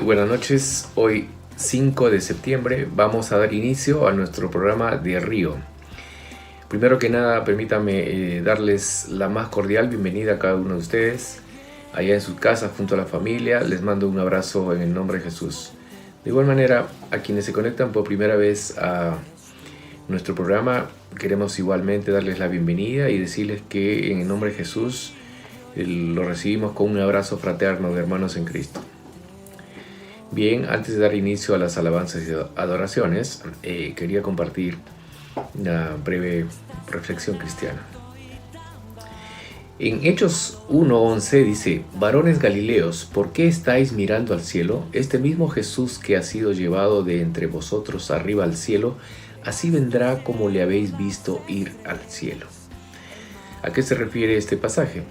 buenas noches. Hoy 5 de septiembre vamos a dar inicio a nuestro programa de Río. Primero que nada, permítanme darles la más cordial bienvenida a cada uno de ustedes. Allá en sus casas, junto a la familia, les mando un abrazo en el nombre de Jesús. De igual manera, a quienes se conectan por primera vez a nuestro programa, queremos igualmente darles la bienvenida y decirles que en el nombre de Jesús lo recibimos con un abrazo fraterno de hermanos en Cristo. Bien, antes de dar inicio a las alabanzas y adoraciones, quería compartir una breve reflexión cristiana. En Hechos 1:11 dice: varones galileos, ¿por qué estáis mirando al cielo? Este mismo Jesús que ha sido llevado de entre vosotros arriba al cielo, así vendrá como le habéis visto ir al cielo. ¿A qué se refiere este pasaje?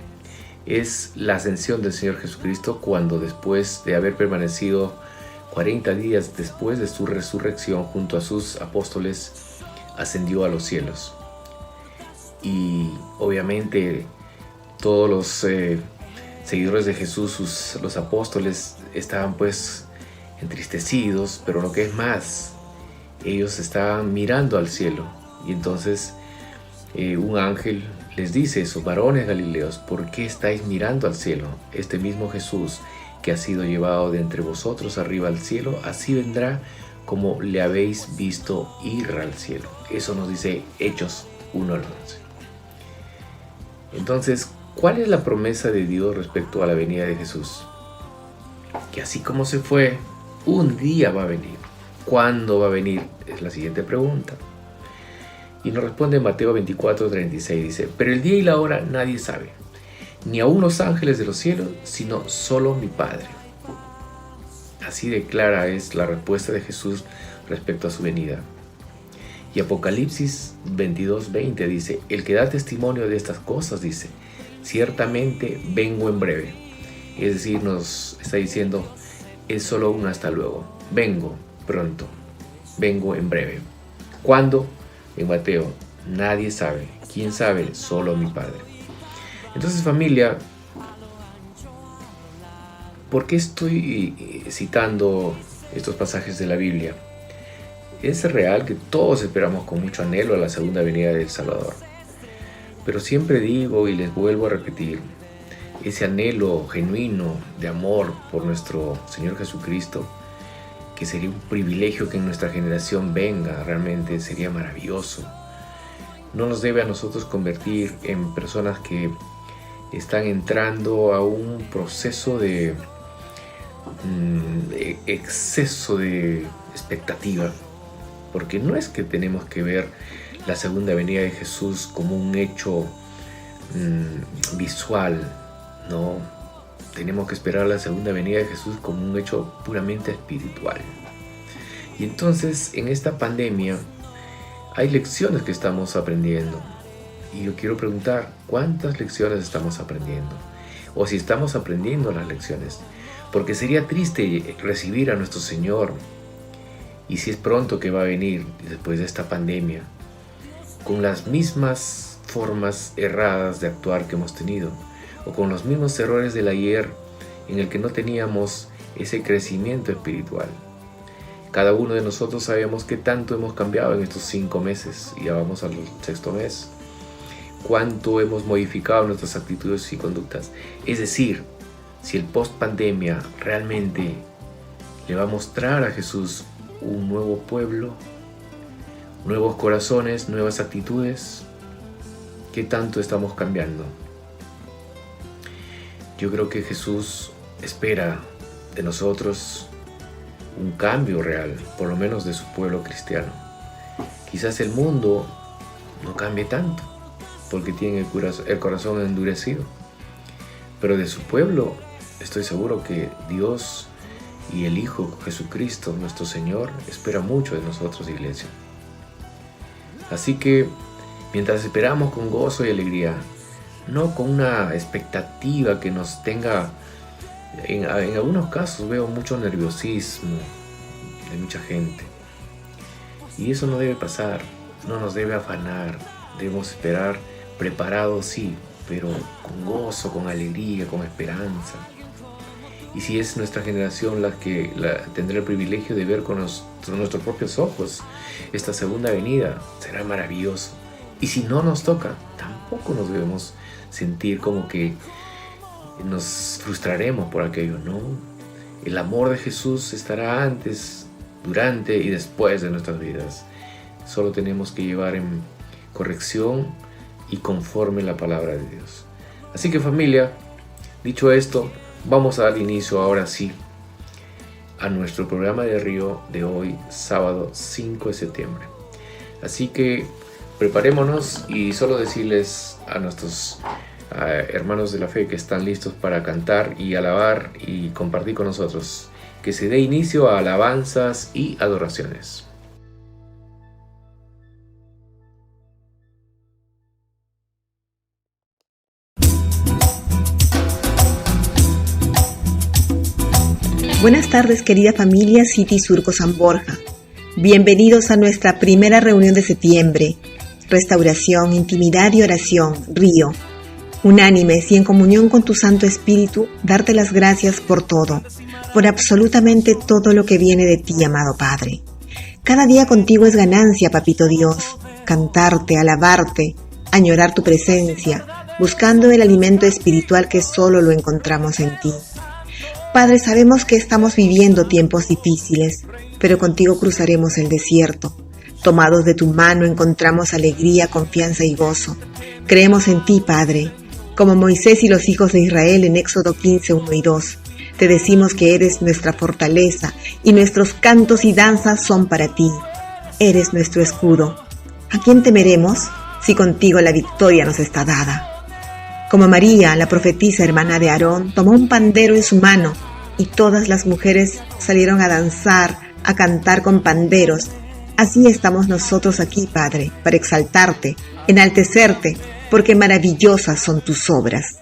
Es la ascensión del Señor Jesucristo, cuando después de haber permanecido 40 días después de su resurrección junto a sus apóstoles, ascendió a los cielos. Y obviamente todos los seguidores de Jesús, los apóstoles, estaban pues entristecidos, pero lo que es más, ellos estaban mirando al cielo. Y entonces un ángel les dice eso: varones galileos, ¿por qué estáis mirando al cielo? Este mismo Jesús que ha sido llevado de entre vosotros arriba al cielo, así vendrá como le habéis visto ir al cielo. Eso nos dice Hechos 1:11. Entonces, ¿cuál es la promesa de Dios respecto a la venida de Jesús? Que así como se fue, un día va a venir. ¿Cuándo va a venir? Es la siguiente pregunta. Y nos responde Mateo 24:36, dice: pero el día y la hora nadie sabe, ni aun los ángeles de los cielos, sino solo mi Padre. Así de clara es la respuesta de Jesús respecto a su venida. Y Apocalipsis 22:20 dice: el que da testimonio de estas cosas dice: ciertamente vengo en breve. Es decir, nos está diciendo, es solo un hasta luego. Vengo pronto, vengo en breve. ¿Cuándo? En Mateo, nadie sabe. ¿Quién sabe? Solo mi Padre. Entonces, familia, ¿por qué estoy citando estos pasajes de la Biblia? Es real que todos esperamos con mucho anhelo a la segunda venida del Salvador. Pero siempre digo y les vuelvo a repetir, ese anhelo genuino de amor por nuestro Señor Jesucristo, que sería un privilegio que en nuestra generación venga, realmente sería maravilloso. No nos debe a nosotros convertir en personas que están entrando a un proceso de exceso de expectativa, porque no es que tenemos que ver la segunda venida de Jesús como un hecho visual, no. Tenemos que esperar la segunda venida de Jesús como un hecho puramente espiritual. Y entonces, en esta pandemia, hay lecciones que estamos aprendiendo. Y yo quiero preguntar, ¿cuántas lecciones estamos aprendiendo? O si estamos aprendiendo las lecciones. Porque sería triste recibir a nuestro Señor, y si es pronto que va a venir después de esta pandemia, con las mismas formas erradas de actuar que hemos tenido, o con los mismos errores del ayer, en el que no teníamos ese crecimiento espiritual. Cada uno de nosotros sabemos qué tanto hemos cambiado en estos 5 meses, y ya vamos al 6º mes. Cuánto hemos modificado nuestras actitudes y conductas. Es decir, si el post-pandemia realmente le va a mostrar a Jesús un nuevo pueblo, nuevos corazones, nuevas actitudes, ¿qué tanto estamos cambiando? Yo creo que Jesús espera de nosotros un cambio real, por lo menos de su pueblo cristiano. Quizás el mundo no cambie tanto, porque tiene el corazón endurecido, pero de su pueblo estoy seguro que Dios y el Hijo Jesucristo, nuestro Señor, espera mucho de nosotros, iglesia. Así que, mientras esperamos con gozo y alegría, no con una expectativa que nos tenga, en algunos casos veo mucho nerviosismo de mucha gente, y eso no debe pasar, no nos debe afanar. Debemos esperar preparados, sí, pero con gozo, con alegría, con esperanza. Y si es nuestra generación la que tendrá el privilegio de ver con nuestros propios ojos esta segunda venida, será maravilloso. Y si no nos toca, tampoco nos debemos sentir como que nos frustraremos por aquello, ¿no? El amor de Jesús estará antes, durante y después de nuestras vidas. Solo tenemos que llevar en corrección y conforme la palabra de Dios. Así que, familia, dicho esto, vamos a dar inicio ahora sí a nuestro programa de Río de hoy, sábado 5 de septiembre. Así que preparémonos y solo decirles a nuestros hermanos de la fe que están listos para cantar y alabar y compartir con nosotros, que se dé inicio a alabanzas y adoraciones. Buenas tardes, querida familia City Surco San Borja. Bienvenidos a nuestra primera reunión de septiembre. Restauración, intimidad y oración, Río. Unánimes y en comunión con tu Santo Espíritu, darte las gracias por todo, por absolutamente todo lo que viene de ti, amado Padre. Cada día contigo es ganancia, Papito Dios. Cantarte, alabarte, añorar tu presencia, buscando el alimento espiritual que solo lo encontramos en ti. Padre, sabemos que estamos viviendo tiempos difíciles, pero contigo cruzaremos el desierto. Tomados de tu mano encontramos alegría, confianza y gozo. Creemos en ti, Padre. Como Moisés y los hijos de Israel en Éxodo 15, 1 y 2. Te decimos que eres nuestra fortaleza y nuestros cantos y danzas son para ti. Eres nuestro escudo. ¿A quién temeremos si contigo la victoria nos está dada? Como María, la profetisa hermana de Aarón, tomó un pandero en su mano y todas las mujeres salieron a danzar, a cantar con panderos. Así estamos nosotros aquí, Padre, para exaltarte, enaltecerte, porque maravillosas son tus obras.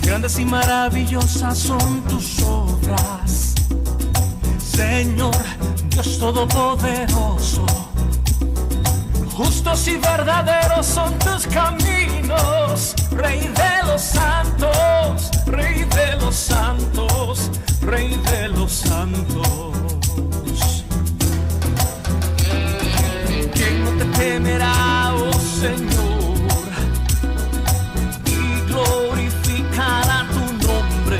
Grandes y maravillosas son tus obras, Señor, Dios Todopoderoso. Justos y verdaderos son tus caminos, Rey de los santos, Rey de los santos, Rey de los santos. ¿Quién no te temerá, oh Señor, y glorificará tu nombre?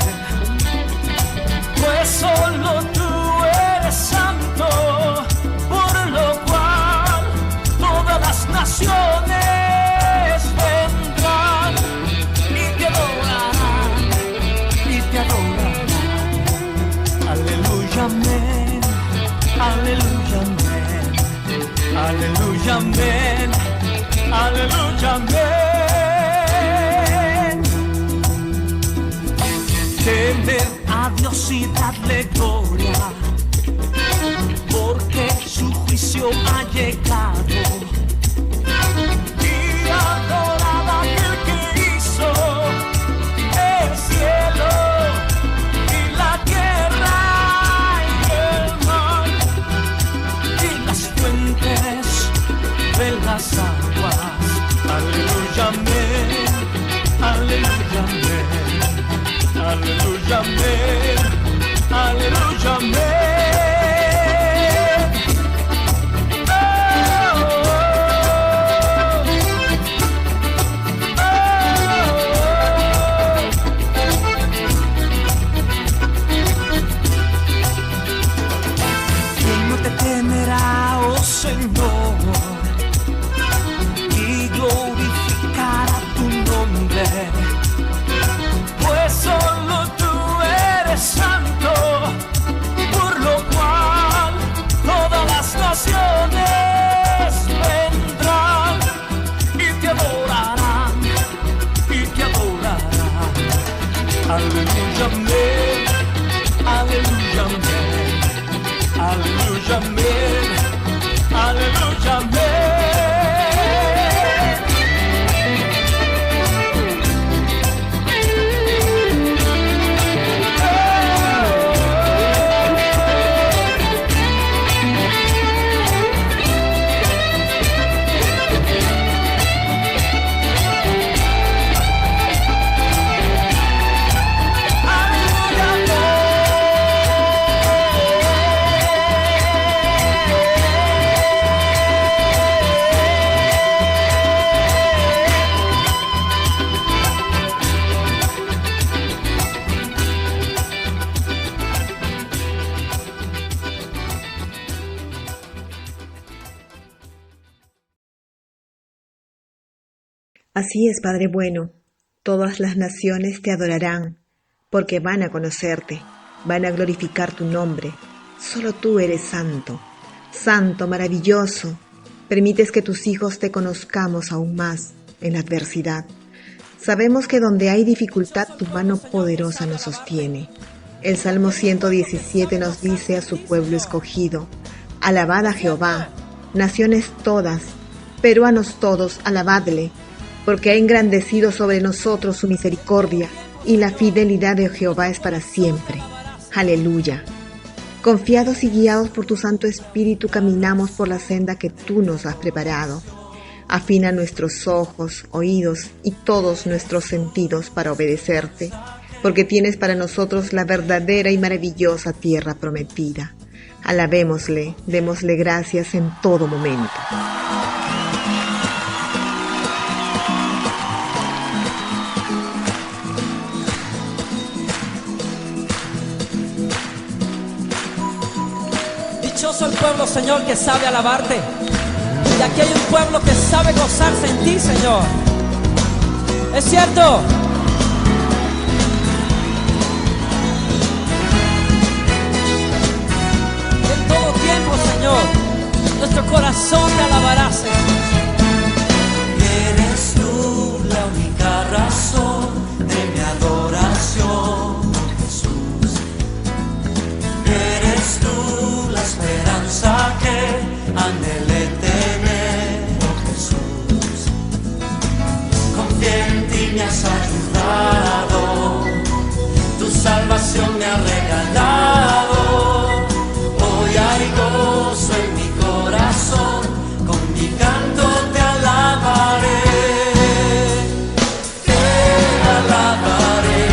Pues solo tú eres santo, por lo cual todas las naciones vendrán y te adorarán, y te adorarán. Aleluya, amén, aleluya, amén, aleluya, amén, aleluya, amén. Temed a Dios y dadle gloria, porque su juicio ha llegado. Y adorad a aquel que hizo el cielo y la tierra y el mar y las fuentes de las aguas. Aleluya, amén, aleluya, amén, aleluya, amén, aleluya, amén. ¿Quién no te temerá, oh Señor, y glorificará tu nombre? Pues solo tú eres santo, por lo cual todas las naciones vendrán y te adorarán, y te adorarán. Aleluya, amén, aleluya, amén, aleluya, amén, aleluya, amén. Así es, Padre bueno, todas las naciones te adorarán, porque van a conocerte, van a glorificar tu nombre. Solo tú eres santo, santo, maravilloso. Permites que tus hijos te conozcamos aún más en la adversidad. Sabemos que donde hay dificultad, tu mano poderosa nos sostiene. El Salmo 117 nos dice a su pueblo escogido: alabad a Jehová, naciones todas, peruanos todos, alabadle, porque ha engrandecido sobre nosotros su misericordia, y la fidelidad de Jehová es para siempre. Aleluya. Confiados y guiados por tu Santo Espíritu, caminamos por la senda que tú nos has preparado. Afina nuestros ojos, oídos y todos nuestros sentidos para obedecerte, porque tienes para nosotros la verdadera y maravillosa tierra prometida. Alabémosle, démosle gracias en todo momento. Dichoso el pueblo, Señor, que sabe alabarte. Y aquí hay un pueblo que sabe gozarse en ti, Señor. Es cierto. En todo tiempo, Señor, nuestro corazón te alabará, Señor. Eres tú la única razón de mi adoración, Jesús. Eres tú la esperanza que anhelé tener, oh Jesús. Confié en ti, me has ayudado, tu salvación me ha regalado. Hoy hay gozo en mi corazón, con mi canto te alabaré. Te alabaré,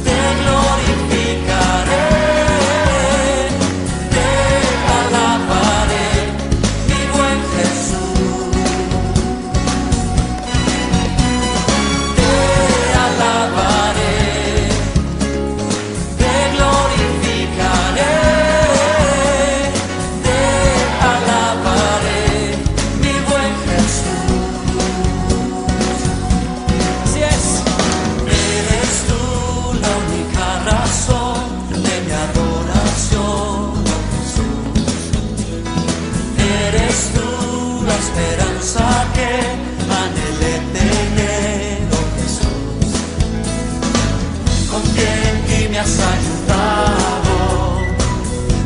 te glorificaré. Te alabaré, mi buen Jesús. Te alabaré, te glorificaré. Te alabaré, mi buen Jesús. Así es. Eres tú la única razón de mi adoración, oh Jesús. Eres tú la esperanza que anhelé tener, oh Jesús. Confié en ti, me has ayudado,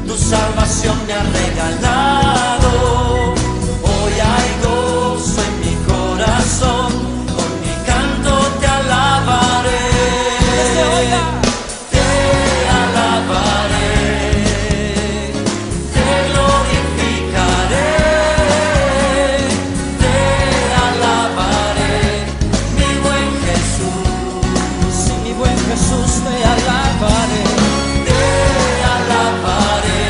tu salvación me ha regalado. Hoy hay gozo en mi corazón, con mi canto te alabaré. Desde hoy, Te alabaré, te glorificaré. Te alabaré, mi buen Jesús. sí, mi buen Jesús, te alabaré. Te alabaré,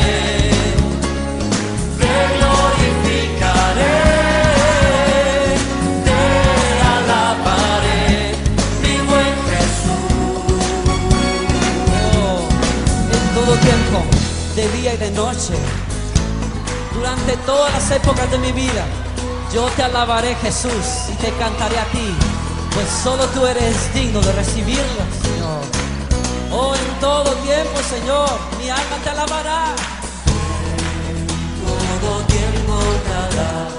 te glorificaré. Te alabaré, mi buen Jesús. Oh, en todo tiempo, de día y de noche, durante todas las épocas de mi vida, yo te alabaré, Jesús, y te cantaré a ti, pues solo tú eres digno de recibirla, Señor. Oh, en todo tiempo, Señor, mi alma te alabará. Todo tiempo te alabaré.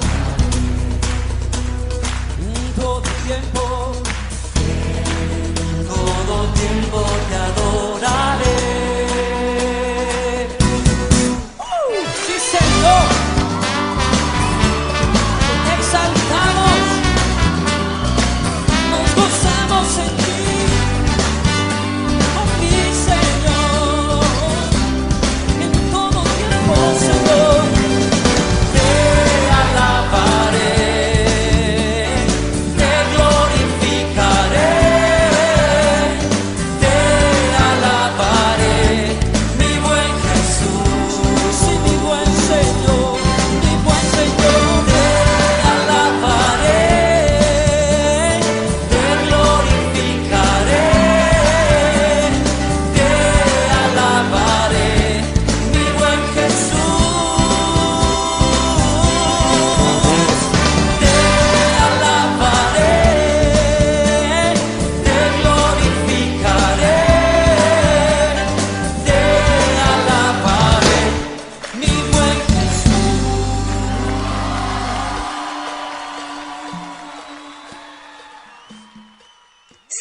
En todo tiempo, Todo tiempo te adoraré. sí, Señor, exaltamos, nos gozamos en ti, oh mi Señor, en todo tiempo, Señor. Te alabaré, te glorificaré. Te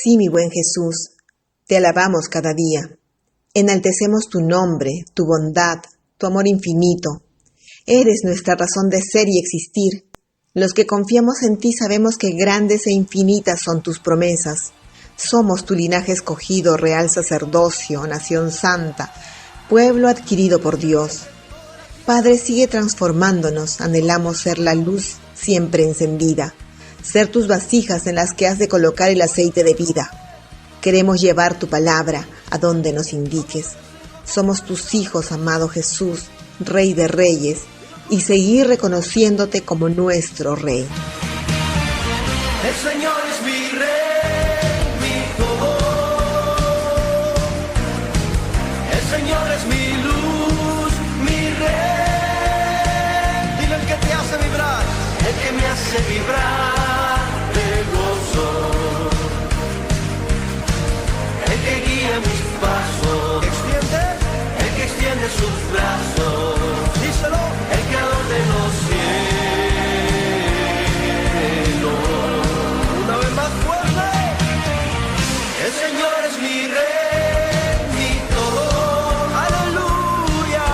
Sí, mi buen Jesús, te alabamos cada día. Enaltecemos tu nombre, tu bondad, tu amor infinito. Eres nuestra razón de ser y existir. Los que confiamos en ti sabemos que grandes e infinitas son tus promesas. Somos tu linaje escogido, real sacerdocio, nación santa, pueblo adquirido por Dios. Padre, sigue transformándonos, anhelamos ser la luz siempre encendida, ser tus vasijas en las que has de colocar el aceite de vida. Queremos llevar tu palabra a donde nos indiques. Somos tus hijos, amado Jesús, Rey de Reyes, y seguir reconociéndote como nuestro Rey. El Señor es mi Rey, mi todo. El Señor es mi luz, mi Rey. Dile el que te hace vibrar, el que me hace vibrar de gozo. El que guía mis pasos, el que extiende sus brazos. Díselo, el creador de los cielos. Una vez más fuerte. El Señor es mi Rey, mi todo. Aleluya.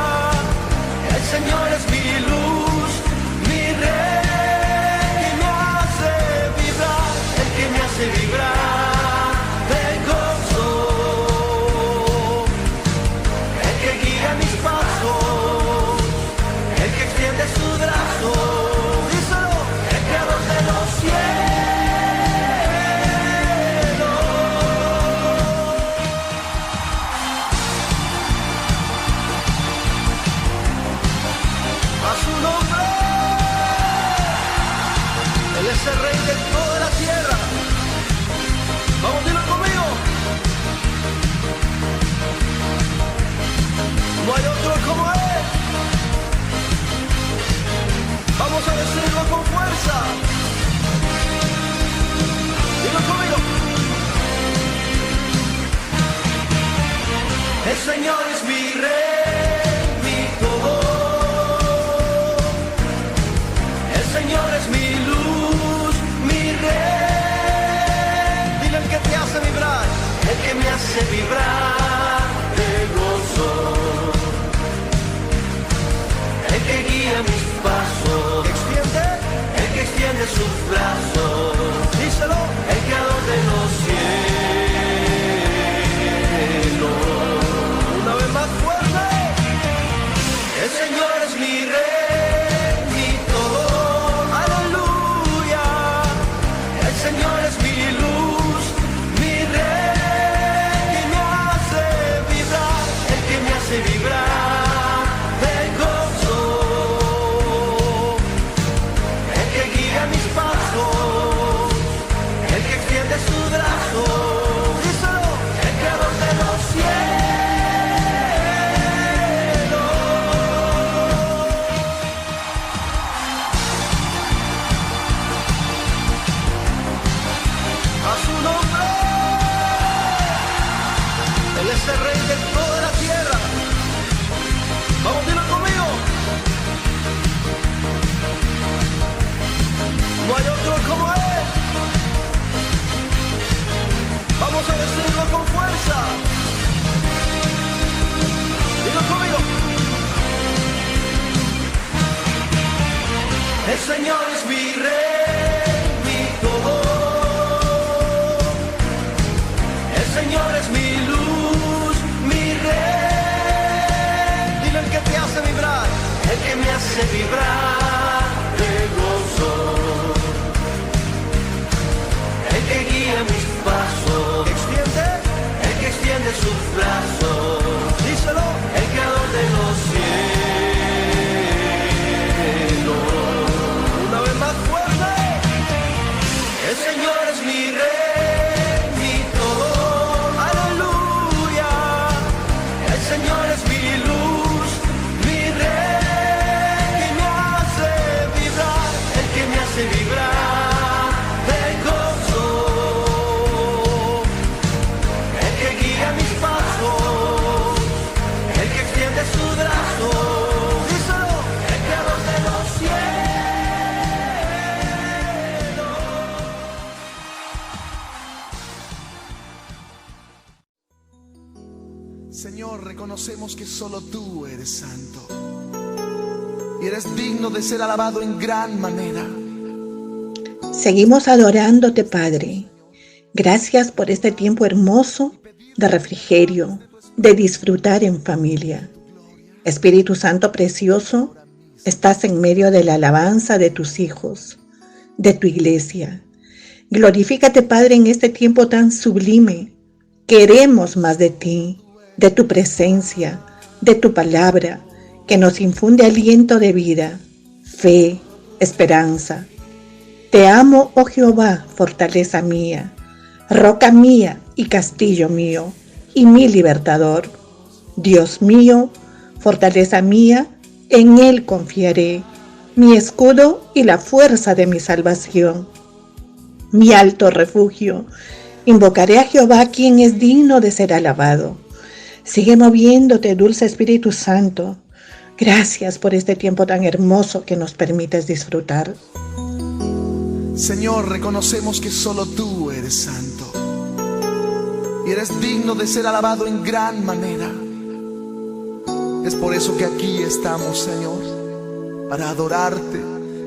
El Señor es mi luz, mi Rey, que me hace vibrar, el que me hace vibrar de gozo. El que guía mis pasos, el que extiende su brazo. Díselo, el creador de los cielos. A su nombre, Él es el Rey de toda la tierra. Vamos, dilo conmigo. No hay otro como Él. Vamos a decirlo con fuerza. Dilo conmigo. El Señor es mi Rey, mi todo. El Señor es mi luz, mi Rey. Dile el que te hace vibrar, el que me hace vibrar de gozo. El que guía mis pasos, el que extiende sus brazos. Díselo, el creador de los cielos. Una vez más fuerte. El Señor es mi Rey, mi todo. Aleluya. El Señor es mi luz, mi Rey, que me hace vibrar, el que me hace vibrar de gozo. El que guía mis pasos, el que extiende su brazo. Díselo, el creador de los cielos. A su nombre, Él es el Rey de toda la tierra. Vamos, dilo conmigo. No hay otro como Él. Vamos a decirlo con fuerza. Dilo conmigo. El Señor es mi Rey, mi todo. El Señor es mi luz, mi Rey. Dile el que te hace vibrar, el que me hace vibrar de gozo. El que guía mis pasos, el que extiende sus brazos. Díselo, el creador de los cielos. Una vez más fuerte. El Señor es mi Rey, mi todo. Aleluya. El Señor es mi luz, mi Rey, que me hace Señor, reconocemos que solo tú eres santo y eres digno de ser alabado en gran manera. Seguimos adorándote, Padre. Gracias por este tiempo hermoso de refrigerio, de disfrutar en familia. Espíritu Santo precioso, estás en medio de la alabanza de tus hijos, de tu iglesia. Glorifícate, Padre, en este tiempo tan sublime. Queremos más de ti, de tu presencia, de tu palabra, que nos infunde aliento de vida, fe, esperanza. Te amo, oh Jehová, fortaleza mía, roca mía y castillo mío, y mi libertador. Dios mío, fortaleza mía, en Él confiaré, mi escudo y la fuerza de mi salvación. Mi alto refugio, invocaré a Jehová, quien es digno de ser alabado. Sigue moviéndote, dulce Espíritu Santo. Gracias por este tiempo tan hermoso que nos permites disfrutar. Señor, reconocemos que solo tú eres santo y eres digno de ser alabado en gran manera. Es por eso que aquí estamos, Señor, para adorarte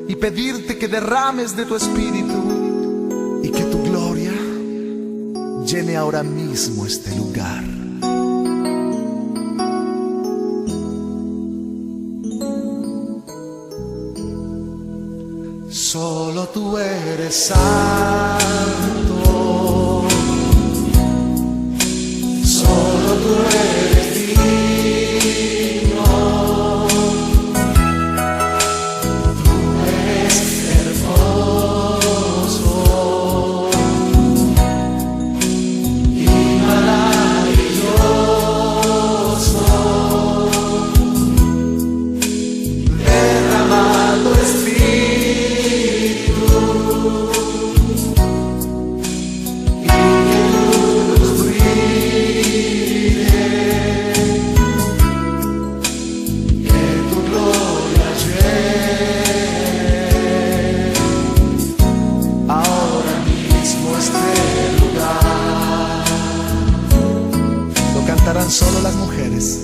y pedirte que derrames de tu Espíritu y que tu gloria llene ahora mismo este lugar. Solo tú eres santo, solo tú eres digno, tú eres hermoso y maravilloso, derrama tu Espíritu. Cantarán solo las mujeres.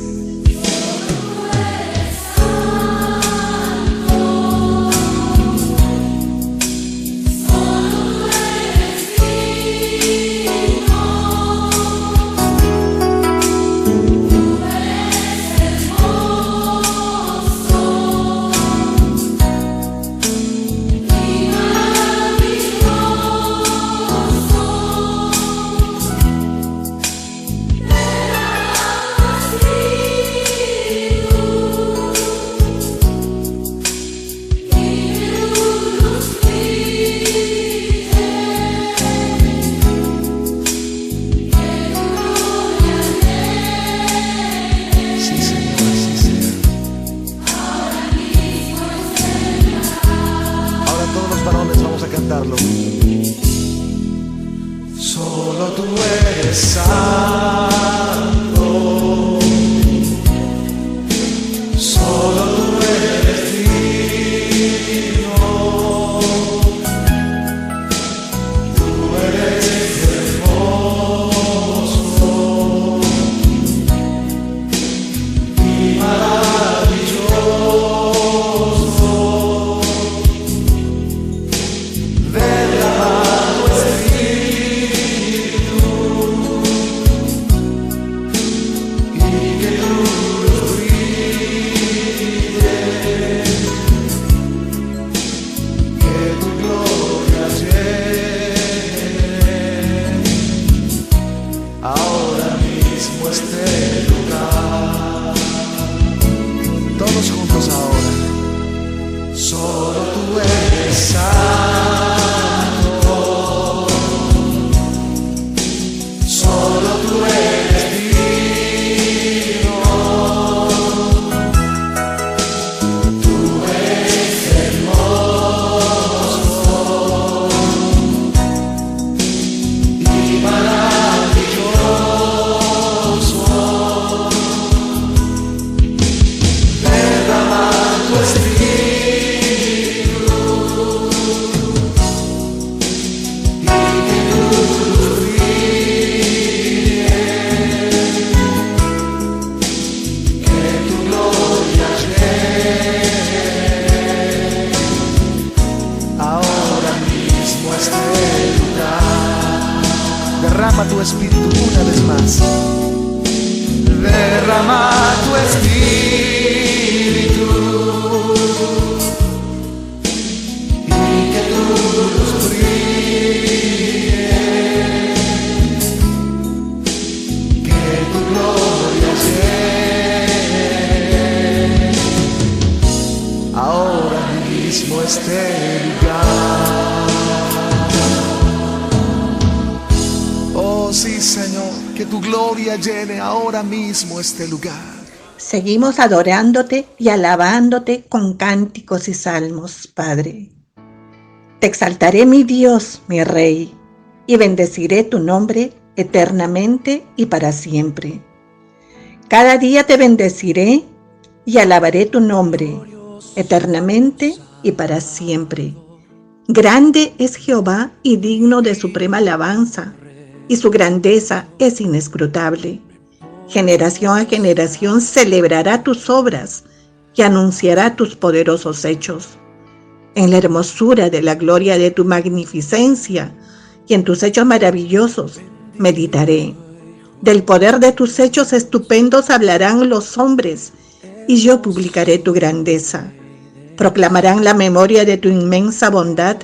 Solo tú eres santo, solo tú eres digno, tú eres hermoso y maravilloso. Ahora mismo este lugar, todos juntos ahora. Solo tú eres santo, solo tú eres digno, tú eres hermoso y maravilloso. derrama tu espíritu y que tu luz brille, que tu gloria llene ahora mismo este lugar. Oh sí, Señor, que tu gloria llene ahora mismo este lugar. Seguimos adorándote y alabándote con cánticos y salmos, Padre. Te exaltaré, mi Dios, mi Rey, y bendeciré tu nombre eternamente y para siempre. Cada día te bendeciré y alabaré tu nombre eternamente y para siempre. Grande es Jehová y digno de suprema alabanza, y su grandeza es inescrutable. Generación a generación celebrará tus obras y anunciará tus poderosos hechos. En la hermosura de la gloria de tu magnificencia y en tus hechos maravillosos meditaré. Del poder de tus hechos estupendos hablarán los hombres, y yo publicaré tu grandeza. Proclamarán la memoria de tu inmensa bondad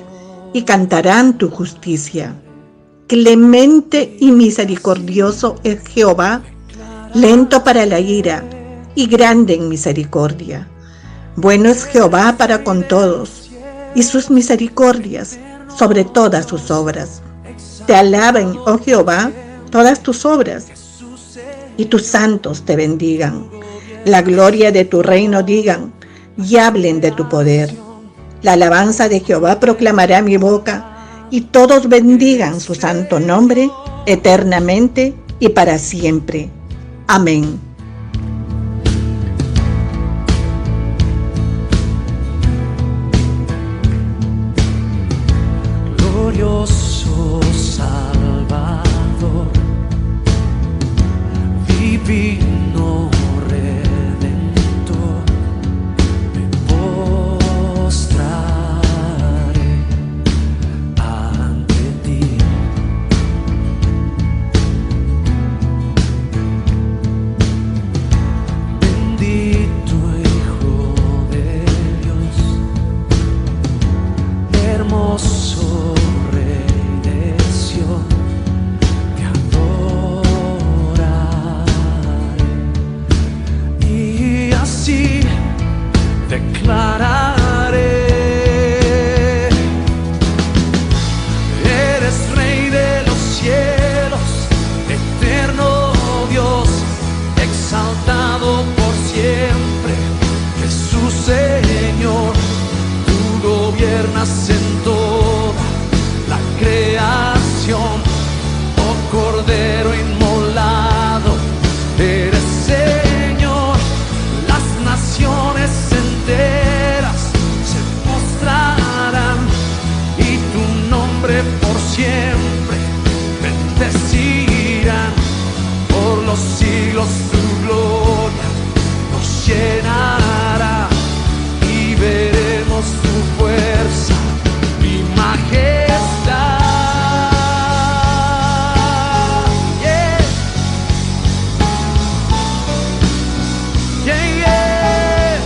y cantarán tu justicia. Clemente y misericordioso es Jehová, lento para la ira y grande en misericordia. Bueno es Jehová para con todos, y sus misericordias sobre todas sus obras. Te alaben, oh Jehová, todas tus obras, y tus santos te bendigan. La gloria de tu reino digan, y hablen de tu poder. La alabanza de Jehová proclamará mi boca, y todos bendigan su santo nombre eternamente y para siempre. Amén. Glorioso Salvador, divino Redentor, me postraré ante ti. Bendito Hijo de Dios, hermoso Rey de Sion, te adoraré y así declararé: eres Rey de los cielos, eterno Dios, exaltado por siempre, Jesús Señor. Tú gobiernas en toda la creación, oh Cordero inmolado, eres Señor. Las naciones enteras se postrarán y tu nombre por siempre bendecirán. Por los siglos tu gloria nos llenará y veremos tu fuerza y majestad. Yeah. Yeah, yeah.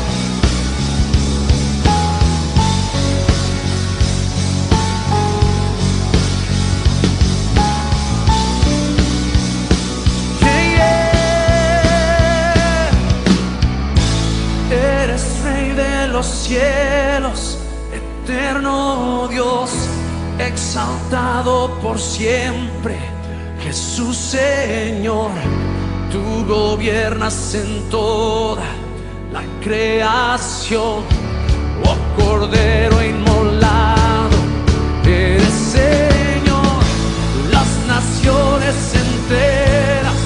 Eres Rey de los cielos, eterno Dios, exaltado por siempre, Jesús Señor. Tú gobiernas en toda la creación, oh Cordero inmolado, eres Señor. Las naciones enteras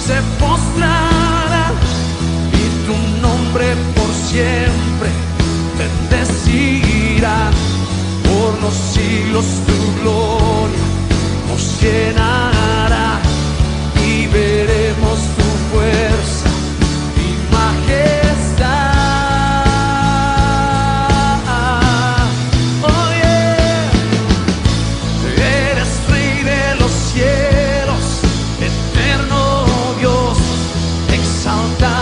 se postrarán y tu nombre por siempre bendecirán. Por los siglos tu gloria nos llenará y veremos tu fuerza y majestad. Oh yeah. Eres Rey de los cielos, eterno Dios, exaltado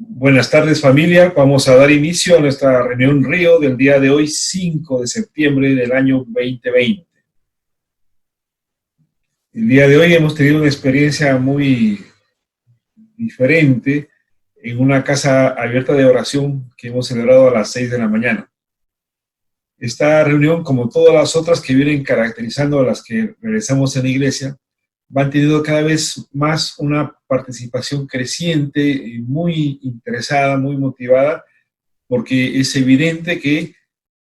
Buenas tardes, familia. Vamos a dar inicio a nuestra reunión Río del día de hoy, 5 de septiembre del año 2020. El día de hoy hemos tenido una experiencia muy diferente en una casa abierta de oración que hemos celebrado a las 6 de la mañana. Esta reunión, como todas las otras que vienen caracterizando a las que regresamos en la iglesia, van teniendo cada vez más una participación creciente, muy interesada, muy motivada, porque es evidente que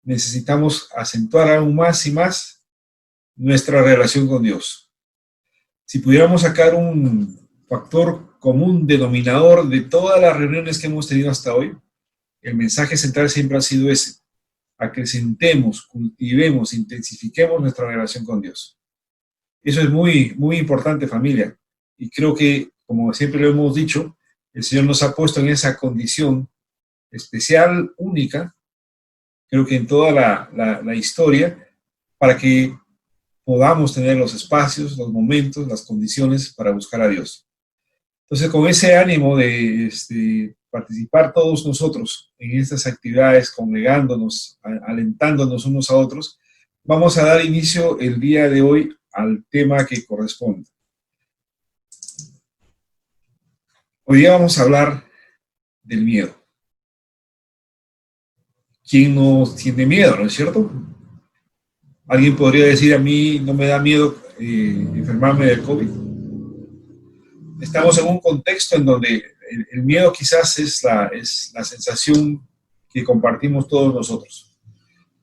necesitamos acentuar aún más y más nuestra relación con Dios. Si pudiéramos sacar un factor común denominador de todas las reuniones que hemos tenido hasta hoy, el mensaje central siempre ha sido ese: acrecentemos, cultivemos, intensifiquemos nuestra relación con Dios. Eso es muy, muy importante, familia. Y creo que, como siempre lo hemos dicho, el Señor nos ha puesto en esa condición especial, única, creo que en toda la historia, para que podamos tener los espacios, los momentos, las condiciones para buscar a Dios. Entonces, con ese ánimo de participar todos nosotros en estas actividades, congregándonos, alentándonos unos a otros, vamos a dar inicio el día de hoy al tema que corresponde. Hoy día vamos a hablar del miedo. ¿Quién no tiene miedo, no es cierto? Alguien podría decir: a mí no me da miedo enfermarme del COVID. Estamos en un contexto en donde el miedo quizás es la sensación que compartimos todos nosotros.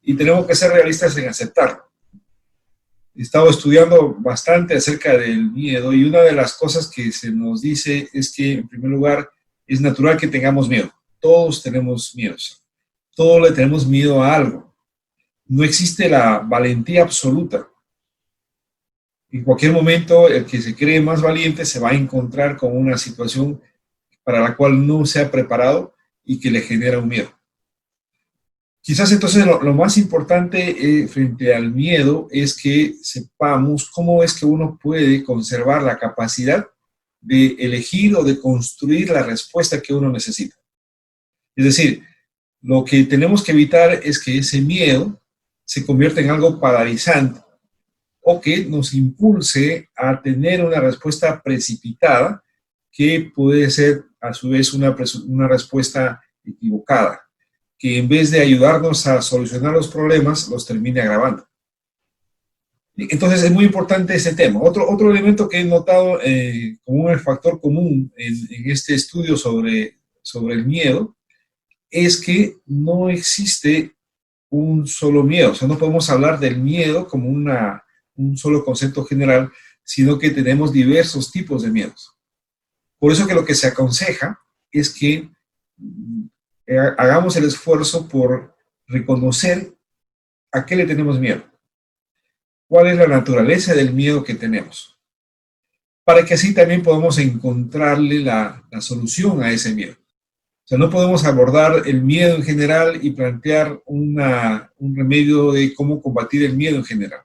Y tenemos que ser realistas en aceptarlo. He estado estudiando bastante acerca del miedo y una de las cosas que se nos dice es que, en primer lugar, es natural que tengamos miedo. Todos tenemos miedos. Todos le tenemos miedo a algo. No existe la valentía absoluta. En cualquier momento, el que se cree más valiente se va a encontrar con una situación para la cual no se ha preparado y que le genera un miedo. Quizás entonces lo más importante frente al miedo es que sepamos cómo es que uno puede conservar la capacidad de elegir o de construir la respuesta que uno necesita. Es decir, lo que tenemos que evitar es que ese miedo se convierta en algo paralizante o que nos impulse a tener una respuesta precipitada que puede ser a su vez una respuesta equivocada, que en vez de ayudarnos a solucionar los problemas, los termine agravando. Entonces es muy importante ese tema. Otro elemento que he notado como un factor común en este estudio sobre el miedo es que no existe un solo miedo. O sea, no podemos hablar del miedo como un solo concepto general, sino que tenemos diversos tipos de miedos. Por eso que lo que se aconseja es que hagamos el esfuerzo por reconocer a qué le tenemos miedo. ¿Cuál es la naturaleza del miedo que tenemos? Para que así también podamos encontrarle la solución a ese miedo. O sea, no podemos abordar el miedo en general y plantear un remedio de cómo combatir el miedo en general.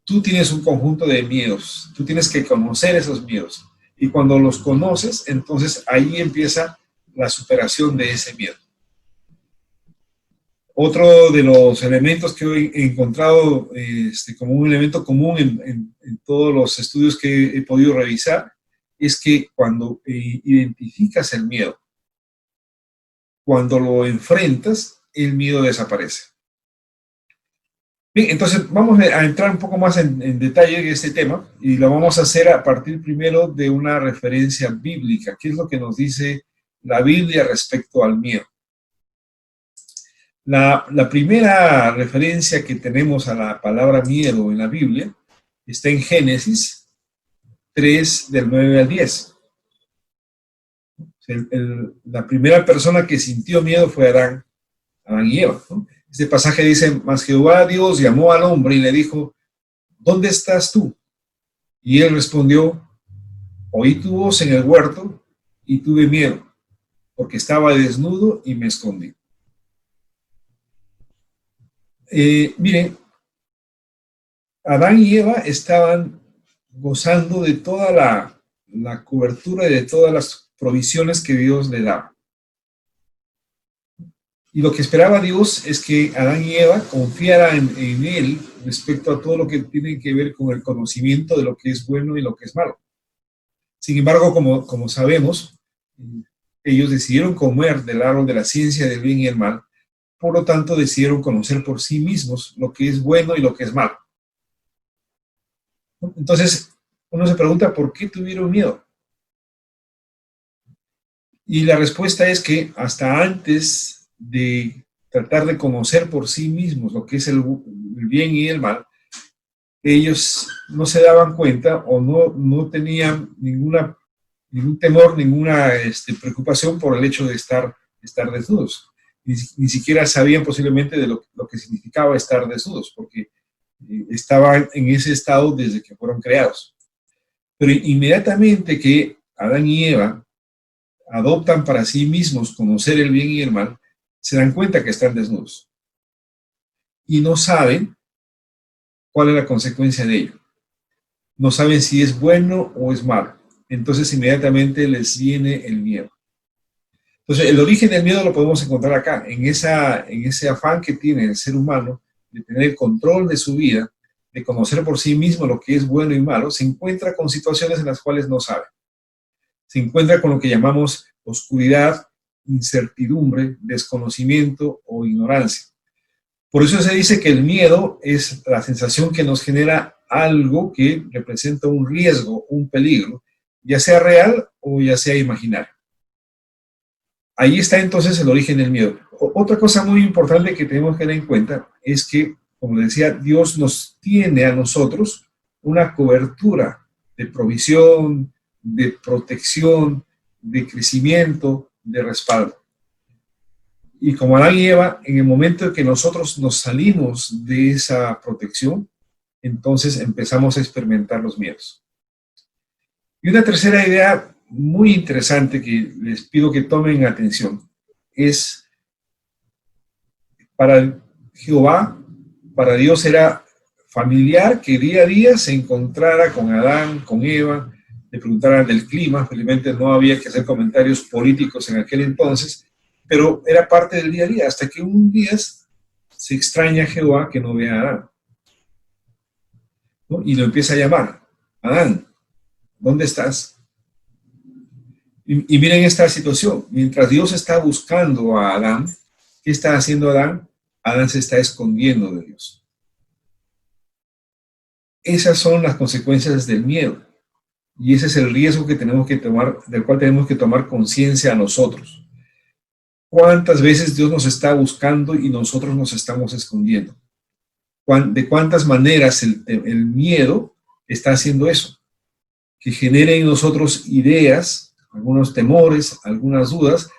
Tú tienes un conjunto de miedos, tú tienes que conocer esos miedos. Y cuando los conoces, entonces ahí empieza la superación de ese miedo. Otro de los elementos que he encontrado como un elemento común en todos los estudios que he podido revisar es que cuando identificas el miedo, cuando lo enfrentas, el miedo desaparece. Bien, entonces vamos a entrar un poco más en detalle en este tema y lo vamos a hacer a partir primero de una referencia bíblica. ¿Qué es lo que nos dice la Biblia respecto al miedo? La primera referencia que tenemos a la palabra miedo en la Biblia está en Génesis 3, del 9 al 10. La primera persona que sintió miedo fue Adán y Eva, ¿no? Este pasaje dice: mas Jehová Dios llamó al hombre y le dijo: ¿dónde estás tú? Y él respondió: oí tu voz en el huerto y tuve miedo, porque estaba desnudo y me escondí. Miren, Adán y Eva estaban gozando de toda la cobertura y de todas las provisiones que Dios le daba. Y lo que esperaba Dios es que Adán y Eva confiaran en Él respecto a todo lo que tiene que ver con el conocimiento de lo que es bueno y lo que es malo. Sin embargo, como sabemos, ellos decidieron comer del árbol de la ciencia del bien y el mal, por lo tanto decidieron conocer por sí mismos lo que es bueno y lo que es malo. Entonces, uno se pregunta, ¿por qué tuvieron miedo? Y la respuesta es que hasta antes de tratar de conocer por sí mismos lo que es el bien y el mal, ellos no se daban cuenta o no tenían ningún temor, ninguna preocupación por el hecho de estar desnudos. Ni siquiera sabían posiblemente de lo que significaba estar desnudos, porque estaban en ese estado desde que fueron creados. Pero inmediatamente que Adán y Eva adoptan para sí mismos conocer el bien y el mal, se dan cuenta que están desnudos. Y no saben cuál es la consecuencia de ello. No saben si es bueno o es malo. Entonces inmediatamente les viene el miedo. Entonces el origen del miedo lo podemos encontrar acá, en ese afán que tiene el ser humano de tener el control de su vida, de conocer por sí mismo lo que es bueno y malo, se encuentra con situaciones en las cuales no sabe. Se encuentra con lo que llamamos oscuridad, incertidumbre, desconocimiento o ignorancia. Por eso se dice que el miedo es la sensación que nos genera algo que representa un riesgo, un peligro, ya sea real o ya sea imaginario. Ahí está entonces el origen del miedo. Otra cosa muy importante que tenemos que tener en cuenta es que, como decía, Dios nos tiene a nosotros una cobertura de provisión, de protección, de crecimiento, de respaldo. Y como Adán y Eva, en el momento en que nosotros nos salimos de esa protección, entonces empezamos a experimentar los miedos. Y una tercera idea muy interesante que les pido que tomen atención es, para Jehová, para Dios era familiar que día a día se encontrara con Adán, con Eva, le preguntaran del clima. Felizmente no había que hacer comentarios políticos en aquel entonces, pero era parte del día a día, hasta que un día se extraña a Jehová que no ve a Adán, ¿no? Y lo empieza a llamar: Adán, ¿dónde estás? Y miren esta situación, mientras Dios está buscando a Adán, ¿qué está haciendo Adán? Adán se está escondiendo de Dios. Esas son las consecuencias del miedo, y ese es el riesgo que tenemos que tomar, del cual tenemos que tomar conciencia a nosotros. ¿Cuántas veces Dios nos está buscando y nosotros nos estamos escondiendo? ¿De cuántas maneras el miedo está haciendo eso? Que genere en nosotros ideas, algunos temores, algunas dudas,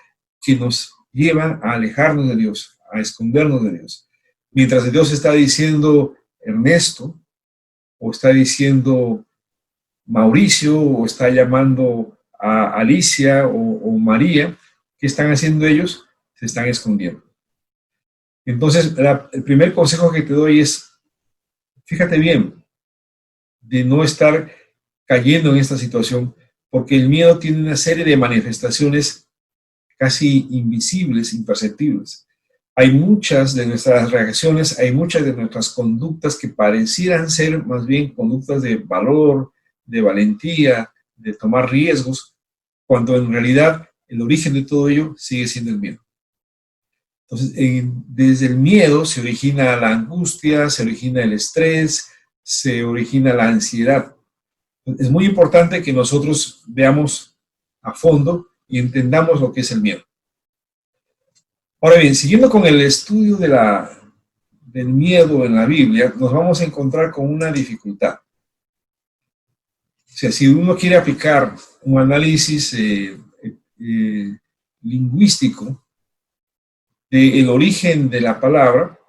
que nos llevan a alejarnos de Dios, a escondernos de Dios. Mientras Dios está diciendo Ernesto, o está diciendo Mauricio, o está llamando a Alicia o María, ¿qué están haciendo ellos? Se están escondiendo. Entonces, el primer consejo que te doy es, fíjate bien, de no estar cayendo en esta situación, porque el miedo tiene una serie de manifestaciones casi invisibles, imperceptibles. Hay muchas de nuestras reacciones, hay muchas de nuestras conductas que parecieran ser más bien conductas de valor, de valentía, de tomar riesgos, cuando en realidad el origen de todo ello sigue siendo el miedo. Entonces, desde el miedo se origina la angustia, se origina el estrés, se origina la ansiedad. Es muy importante que nosotros veamos a fondo y entendamos lo que es el miedo. Ahora bien, siguiendo con el estudio del miedo en la Biblia, nos vamos a encontrar con una dificultad. O sea, si uno quiere aplicar un análisis lingüístico del origen de la palabra,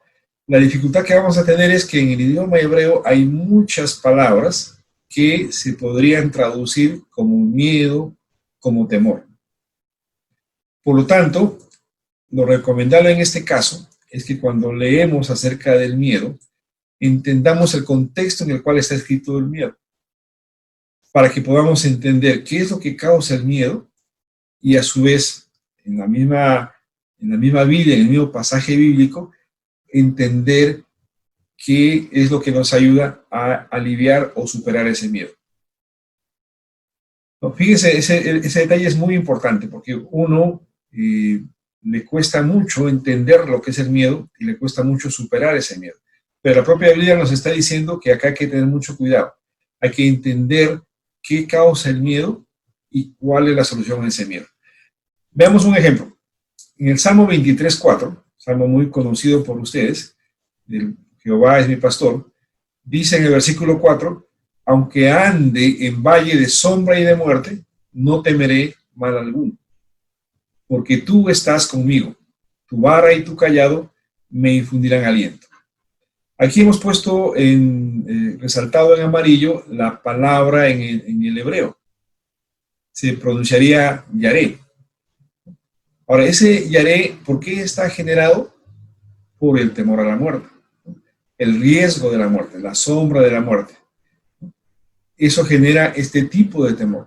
la dificultad que vamos a tener es que en el idioma hebreo hay muchas palabras que se podrían traducir como miedo, como temor. Por lo tanto, lo recomendable en este caso es que cuando leemos acerca del miedo, entendamos el contexto en el cual está escrito el miedo, para que podamos entender qué es lo que causa el miedo y a su vez, en la misma en la misma Biblia, en el mismo pasaje bíblico, entender qué es lo que nos ayuda a aliviar o superar ese miedo. No, fíjense, ese detalle es muy importante porque uno le cuesta mucho entender lo que es el miedo y le cuesta mucho superar ese miedo. Pero la propia Biblia nos está diciendo que acá hay que tener mucho cuidado. Hay que entender qué causa el miedo y cuál es la solución a ese miedo. Veamos un ejemplo. En el Salmo 23:4, salmo muy conocido por ustedes, el Jehová es mi pastor, dice en el versículo 4, aunque ande en valle de sombra y de muerte, no temeré mal alguno, porque tú estás conmigo, tu vara y tu cayado me infundirán aliento. Aquí hemos puesto resaltado en amarillo la palabra en el hebreo. Se pronunciaría yaré. Ahora, ese yaré, ¿por qué está generado? Por el temor a la muerte, el riesgo de la muerte, la sombra de la muerte. Eso genera este tipo de temor.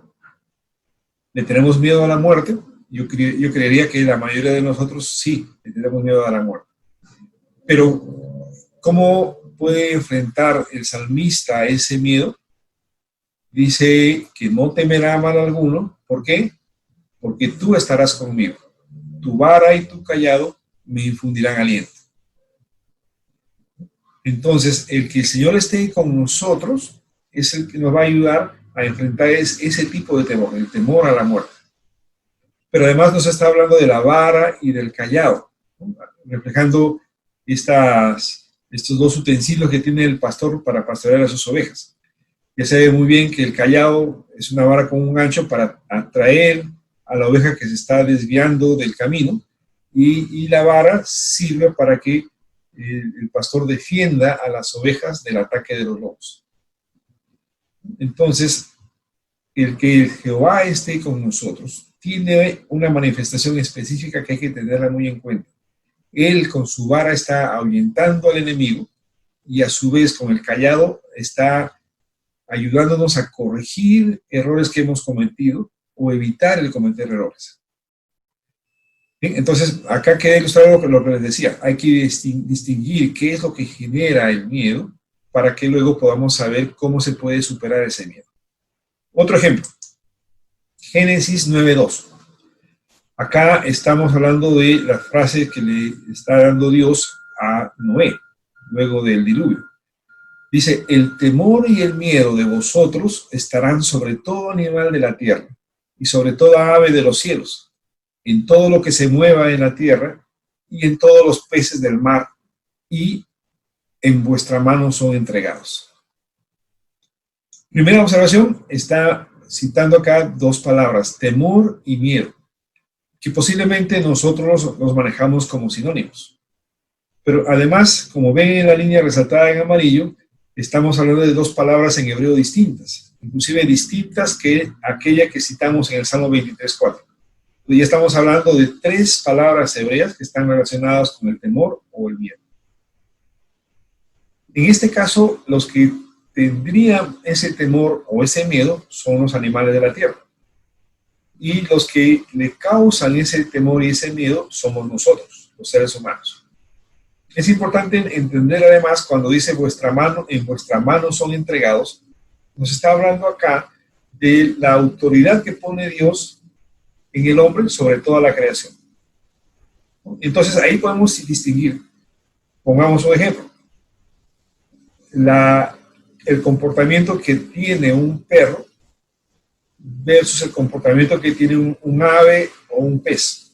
¿Le tenemos miedo a la muerte? Yo creería que la mayoría de nosotros sí, le tenemos miedo a la muerte. Pero, ¿cómo puede enfrentar el salmista ese miedo? Dice que no temerá mal alguno. ¿Por qué? Porque tú estarás conmigo. Tu vara y tu cayado me infundirán aliento. Entonces, el que el Señor esté con nosotros es el que nos va a ayudar a enfrentar ese tipo de temor, el temor a la muerte. Pero además nos está hablando de la vara y del cayado, ¿no? Reflejando estos dos utensilios que tiene el pastor para pastorear a sus ovejas. Ya se ve muy bien que el cayado es una vara con un gancho para atraer a la oveja que se está desviando del camino, y la vara sirve para que el pastor defienda a las ovejas del ataque de los lobos. Entonces, el que Jehová esté con nosotros tiene una manifestación específica que hay que tenerla muy en cuenta. Él con su vara está ahuyentando al enemigo y a su vez con el cayado está ayudándonos a corregir errores que hemos cometido o evitar el cometer errores. Bien, entonces, acá queda ilustrado lo que les decía. Hay que distinguir qué es lo que genera el miedo para que luego podamos saber cómo se puede superar ese miedo. Otro ejemplo, Génesis 9:2. Acá estamos hablando de la frase que le está dando Dios a Noé, luego del diluvio. Dice, el temor y el miedo de vosotros estarán sobre todo animal de la tierra y sobre toda ave de los cielos, en todo lo que se mueva en la tierra y en todos los peces del mar, y en vuestra mano son entregados. Primera observación, está citando acá dos palabras, temor y miedo, que posiblemente nosotros los manejamos como sinónimos. Pero además, como ven en la línea resaltada en amarillo, estamos hablando de dos palabras en hebreo distintas, inclusive distintas que aquella que citamos en el Salmo 23:4. Ya estamos hablando de tres palabras hebreas que están relacionadas con el temor o el miedo. En este caso, los que tendrían ese temor o ese miedo son los animales de la tierra. Y los que le causan ese temor y ese miedo somos nosotros, los seres humanos. Es importante entender además cuando dice en vuestra mano son entregados, nos está hablando acá de la autoridad que pone Dios en el hombre sobre toda la creación. Entonces ahí podemos distinguir. Pongamos un ejemplo. El comportamiento que tiene un perro versus el comportamiento que tiene un ave o un pez.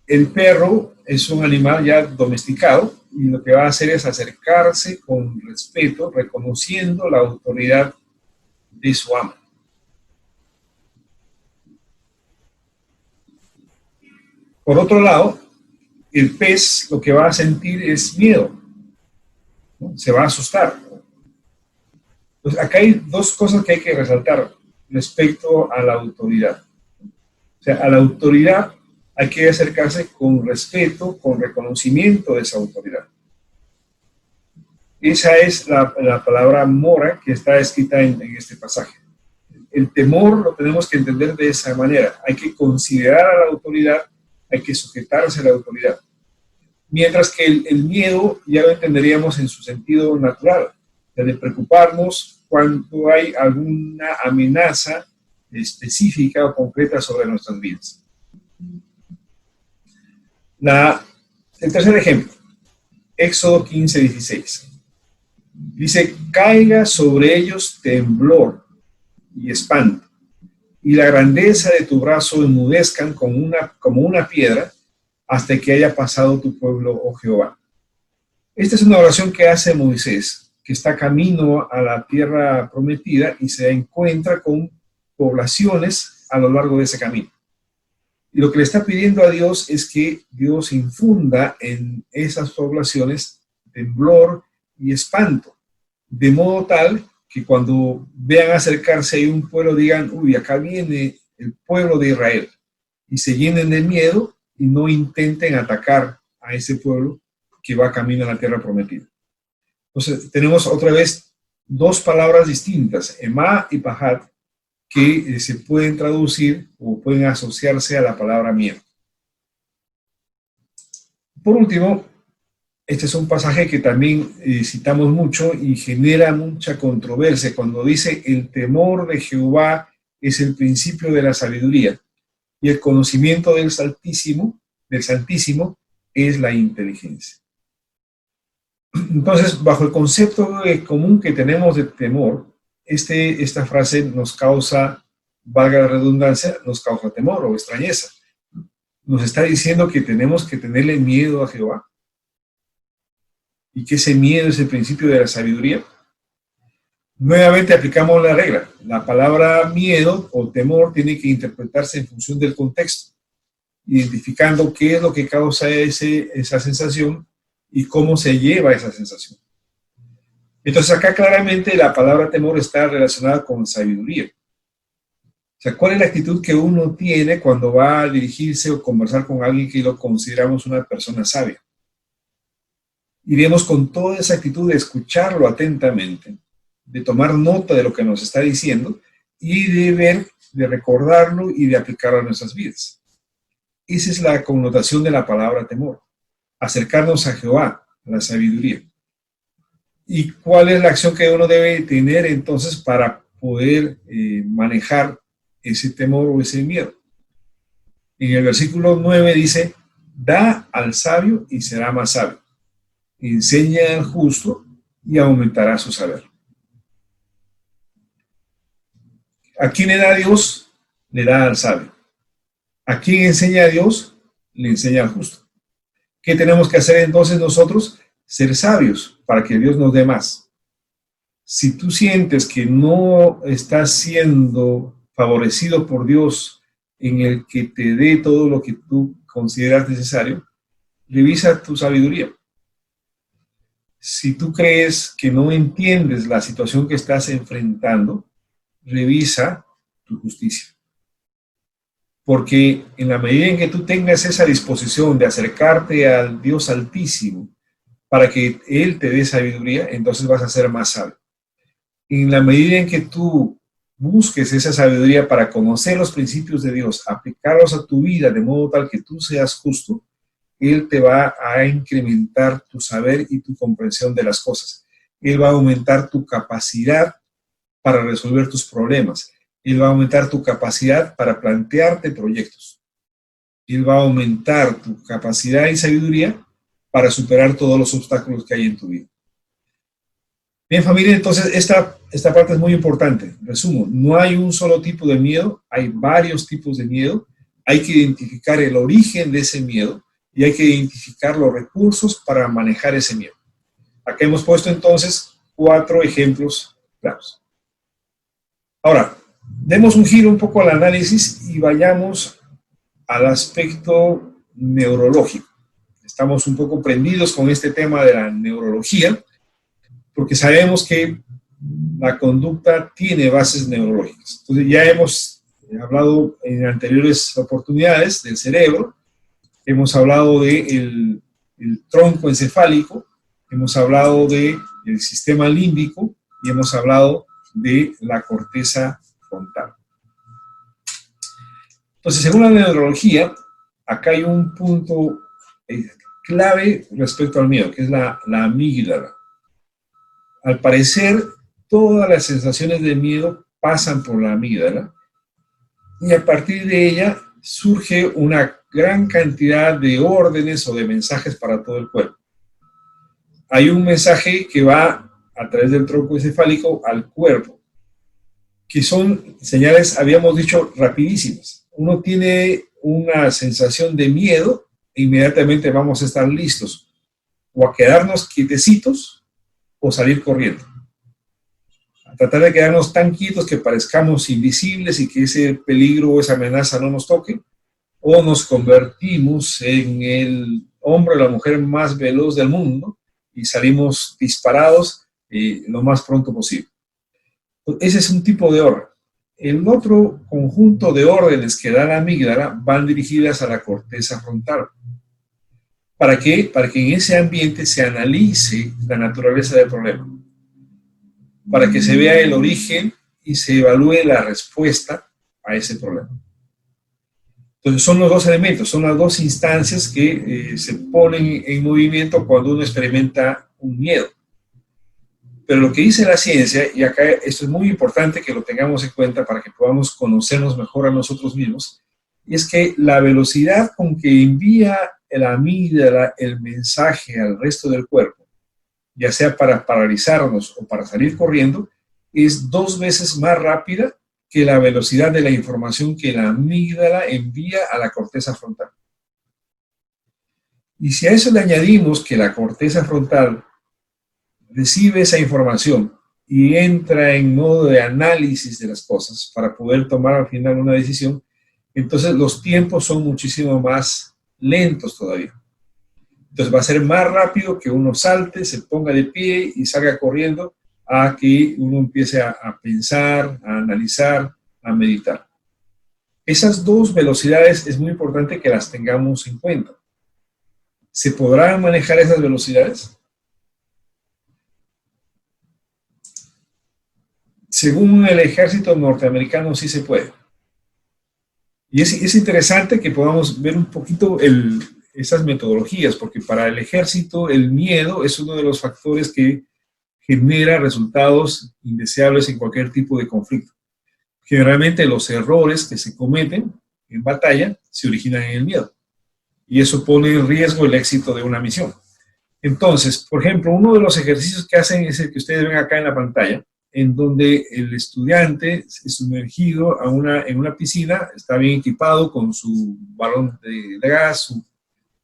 El perro es un animal ya domesticado y lo que va a hacer es acercarse con respeto, reconociendo la autoridad de su amo. Por otro lado, el pez lo que va a sentir es miedo, ¿no? Se va a asustar. Pues acá hay dos cosas que hay que resaltar respecto a la autoridad. O sea, a la autoridad hay que acercarse con respeto, con reconocimiento de esa autoridad. Esa es la palabra mora que está escrita en este pasaje. El temor lo tenemos que entender de esa manera. Hay que considerar a la autoridad hay que sujetarse a la autoridad. Mientras que el miedo ya lo entenderíamos en su sentido natural, de preocuparnos cuando hay alguna amenaza específica o concreta sobre nuestras vidas. El tercer ejemplo, Éxodo 15:16. Dice, caiga sobre ellos temblor y espanto, y la grandeza de tu brazo enmudezcan como una piedra, hasta que haya pasado tu pueblo, oh Jehová. Esta es una oración que hace Moisés, que está camino a la tierra prometida y se encuentra con poblaciones a lo largo de ese camino. Y lo que le está pidiendo a Dios es que Dios infunda en esas poblaciones temblor y espanto, de modo tal que cuando vean acercarse a un pueblo digan, uy, acá viene el pueblo de Israel, y se llenen de miedo y no intenten atacar a ese pueblo que va camino a la tierra prometida. Entonces tenemos otra vez dos palabras distintas, Emá y Pahat, que se pueden traducir o pueden asociarse a la palabra miedo. Por último, este es un pasaje que también citamos mucho y genera mucha controversia cuando dice el temor de Jehová es el principio de la sabiduría y el conocimiento del Santísimo es la inteligencia. Entonces, bajo el concepto común que tenemos de temor, esta frase nos causa, valga la redundancia, nos causa temor o extrañeza. Nos está diciendo que tenemos que tenerle miedo a Jehová y que ese miedo es el principio de la sabiduría. Nuevamente aplicamos la regla. La palabra miedo o temor tiene que interpretarse en función del contexto, identificando qué es lo que causa esa sensación y cómo se lleva esa sensación. Entonces acá claramente la palabra temor está relacionada con sabiduría. O sea, ¿cuál es la actitud que uno tiene cuando va a dirigirse o conversar con alguien que lo consideramos una persona sabia? Iremos con toda esa actitud de escucharlo atentamente, de tomar nota de lo que nos está diciendo y de ver, de recordarlo y de aplicarlo a nuestras vidas. Esa es la connotación de la palabra temor. Acercarnos a Jehová, a la sabiduría. ¿Y cuál es la acción que uno debe tener entonces para poder manejar ese temor o ese miedo? En el versículo 9 dice, da al sabio y será más sabio. Enseña al justo y aumentará su saber. ¿A quién le da Dios? Le da al sabio. ¿A quién enseña a Dios? Le enseña al justo. ¿Qué tenemos que hacer entonces nosotros? Ser sabios para que Dios nos dé más. Si tú sientes que no estás siendo favorecido por Dios en el que te dé todo lo que tú consideras necesario, revisa tu sabiduría. Si tú crees que no entiendes la situación que estás enfrentando, revisa tu justicia. Porque en la medida en que tú tengas esa disposición de acercarte al Dios Altísimo para que Él te dé sabiduría, entonces vas a ser más sabio. En la medida en que tú busques esa sabiduría para conocer los principios de Dios, aplicarlos a tu vida de modo tal que tú seas justo, Él te va a incrementar tu saber y tu comprensión de las cosas. Él va a aumentar tu capacidad para resolver tus problemas. Él va a aumentar tu capacidad para plantearte proyectos. Él va a aumentar tu capacidad y sabiduría para superar todos los obstáculos que hay en tu vida. Bien, familia, entonces esta parte es muy importante. Resumo, no hay un solo tipo de miedo, hay varios tipos de miedo. Hay que identificar el origen de ese miedo y hay que identificar los recursos para manejar ese miedo. Acá hemos puesto entonces 4 ejemplos claros. Ahora, demos un giro un poco al análisis y vayamos al aspecto neurológico. Estamos un poco prendidos con este tema de la neurología, porque sabemos que la conducta tiene bases neurológicas. Entonces ya hemos hablado en anteriores oportunidades del cerebro, hemos hablado del tronco encefálico, hemos hablado del sistema límbico y hemos hablado de la corteza frontal. Entonces, según la neurología, acá hay un punto clave respecto al miedo, que es la amígdala. Al parecer, todas las sensaciones de miedo pasan por la amígdala y a partir de ella surge una gran cantidad de órdenes o de mensajes para todo el cuerpo. Hay un mensaje que va a través del tronco encefálico al cuerpo, que son señales, habíamos dicho, rapidísimas. Uno tiene una sensación de miedo e inmediatamente vamos a estar listos o a quedarnos quietecitos o salir corriendo. A tratar de quedarnos tan quietos que parezcamos invisibles y que ese peligro o esa amenaza no nos toque, o nos convertimos en el hombre o la mujer más veloz del mundo y salimos disparados lo más pronto posible. Ese es un tipo de orden. El otro conjunto de órdenes que da la amígdala van dirigidas a la corteza frontal. ¿Para qué? Para que en ese ambiente se analice la naturaleza del problema, para que se vea el origen y se evalúe la respuesta a ese problema. Entonces son los dos elementos, son las dos instancias que se ponen en movimiento cuando uno experimenta un miedo. Pero lo que dice la ciencia, y acá esto es muy importante que lo tengamos en cuenta para que podamos conocernos mejor a nosotros mismos, es que la velocidad con que envía la amígdala el mensaje al resto del cuerpo, ya sea para paralizarnos o para salir corriendo, es 2 veces más rápida que la velocidad de la información que la amígdala envía a la corteza frontal. Y si a eso le añadimos que la corteza frontal recibe esa información y entra en modo de análisis de las cosas para poder tomar al final una decisión, entonces los tiempos son muchísimo más lentos todavía. Entonces va a ser más rápido que uno salte, se ponga de pie y salga corriendo a que uno empiece a pensar, a analizar, a meditar. Esas dos velocidades es muy importante que las tengamos en cuenta. ¿Se podrán manejar esas velocidades? Según el ejército norteamericano sí se puede. Y es interesante que podamos ver un poquito esas metodologías, porque para el ejército el miedo es uno de los factores que genera resultados indeseables en cualquier tipo de conflicto. Generalmente los errores que se cometen en batalla se originan en el miedo. Y eso pone en riesgo el éxito de una misión. Entonces, por ejemplo, uno de los ejercicios que hacen es el que ustedes ven acá en la pantalla, en donde el estudiante es sumergido en una piscina, está bien equipado con su balón de gas, su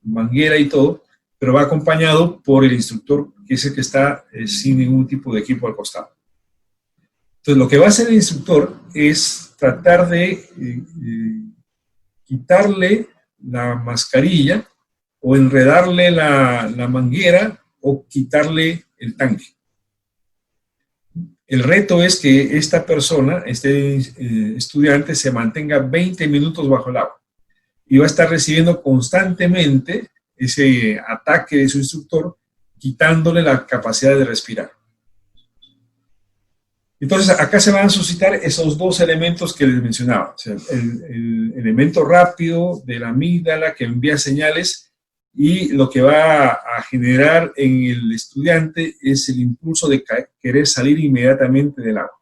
manguera y todo, pero va acompañado por el instructor, que es el que está sin ningún tipo de equipo al costado. Entonces, lo que va a hacer el instructor es tratar de quitarle la mascarilla o enredarle la manguera o quitarle el tanque. El reto es que esta persona, este estudiante, se mantenga 20 minutos bajo el agua y va a estar recibiendo constantemente ese ataque de su instructor, quitándole la capacidad de respirar. Entonces, acá se van a suscitar esos dos elementos que les mencionaba. O sea, el elemento rápido de la amígdala que envía señales y lo que va a generar en el estudiante es el impulso de querer salir inmediatamente del agua.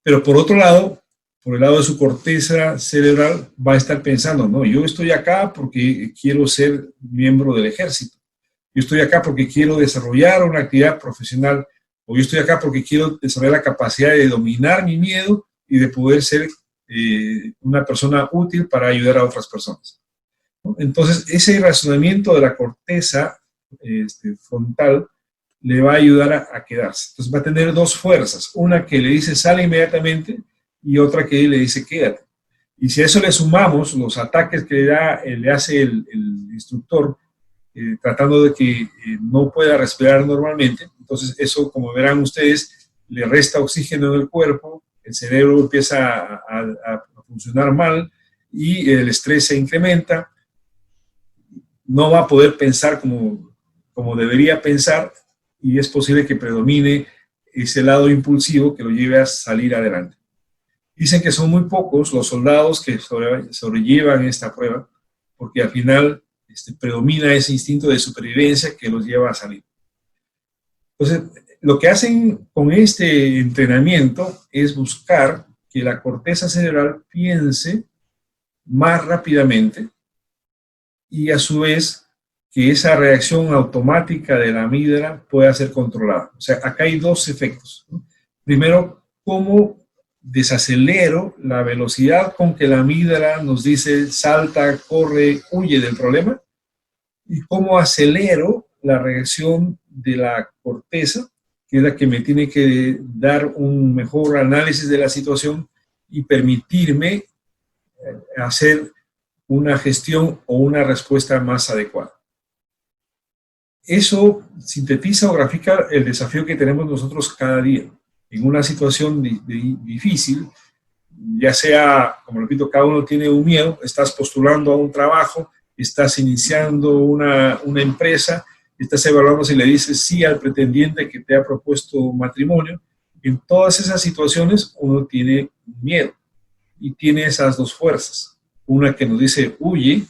Pero por otro lado, por el lado de su corteza cerebral, va a estar pensando, no, yo estoy acá porque quiero ser miembro del ejército. Yo estoy acá porque quiero desarrollar una actividad profesional, o yo estoy acá porque quiero desarrollar la capacidad de dominar mi miedo y de poder ser una persona útil para ayudar a otras personas. Entonces, ese razonamiento de la corteza frontal le va a ayudar a quedarse. Entonces, va a tener dos fuerzas, una que le dice sale inmediatamente y otra que le dice quédate. Y si a eso le sumamos los ataques que le hace el instructor, tratando de que no pueda respirar normalmente, entonces eso, como verán ustedes, le resta oxígeno en el cuerpo, el cerebro empieza a funcionar mal y el estrés se incrementa, no va a poder pensar como debería pensar y es posible que predomine ese lado impulsivo que lo lleve a salir adelante. Dicen que son muy pocos los soldados que sobrellevan esta prueba, porque al final predomina ese instinto de supervivencia que los lleva a salir. Entonces, lo que hacen con este entrenamiento es buscar que la corteza cerebral piense más rápidamente y a su vez que esa reacción automática de la amígdala pueda ser controlada. O sea, acá hay dos efectos, ¿no? Primero, cómo desacelero la velocidad con que la amígdala nos dice salta, corre, huye del problema, y cómo acelero la reacción de la corteza, que es la que me tiene que dar un mejor análisis de la situación y permitirme hacer una gestión o una respuesta más adecuada. Eso sintetiza o grafica el desafío que tenemos nosotros cada día. En una situación difícil, ya sea, como repito, cada uno tiene un miedo, estás postulando a un trabajo, estás iniciando una empresa, estás evaluando si le dices sí al pretendiente que te ha propuesto matrimonio. En todas esas situaciones uno tiene miedo y tiene esas dos fuerzas. Una que nos dice huye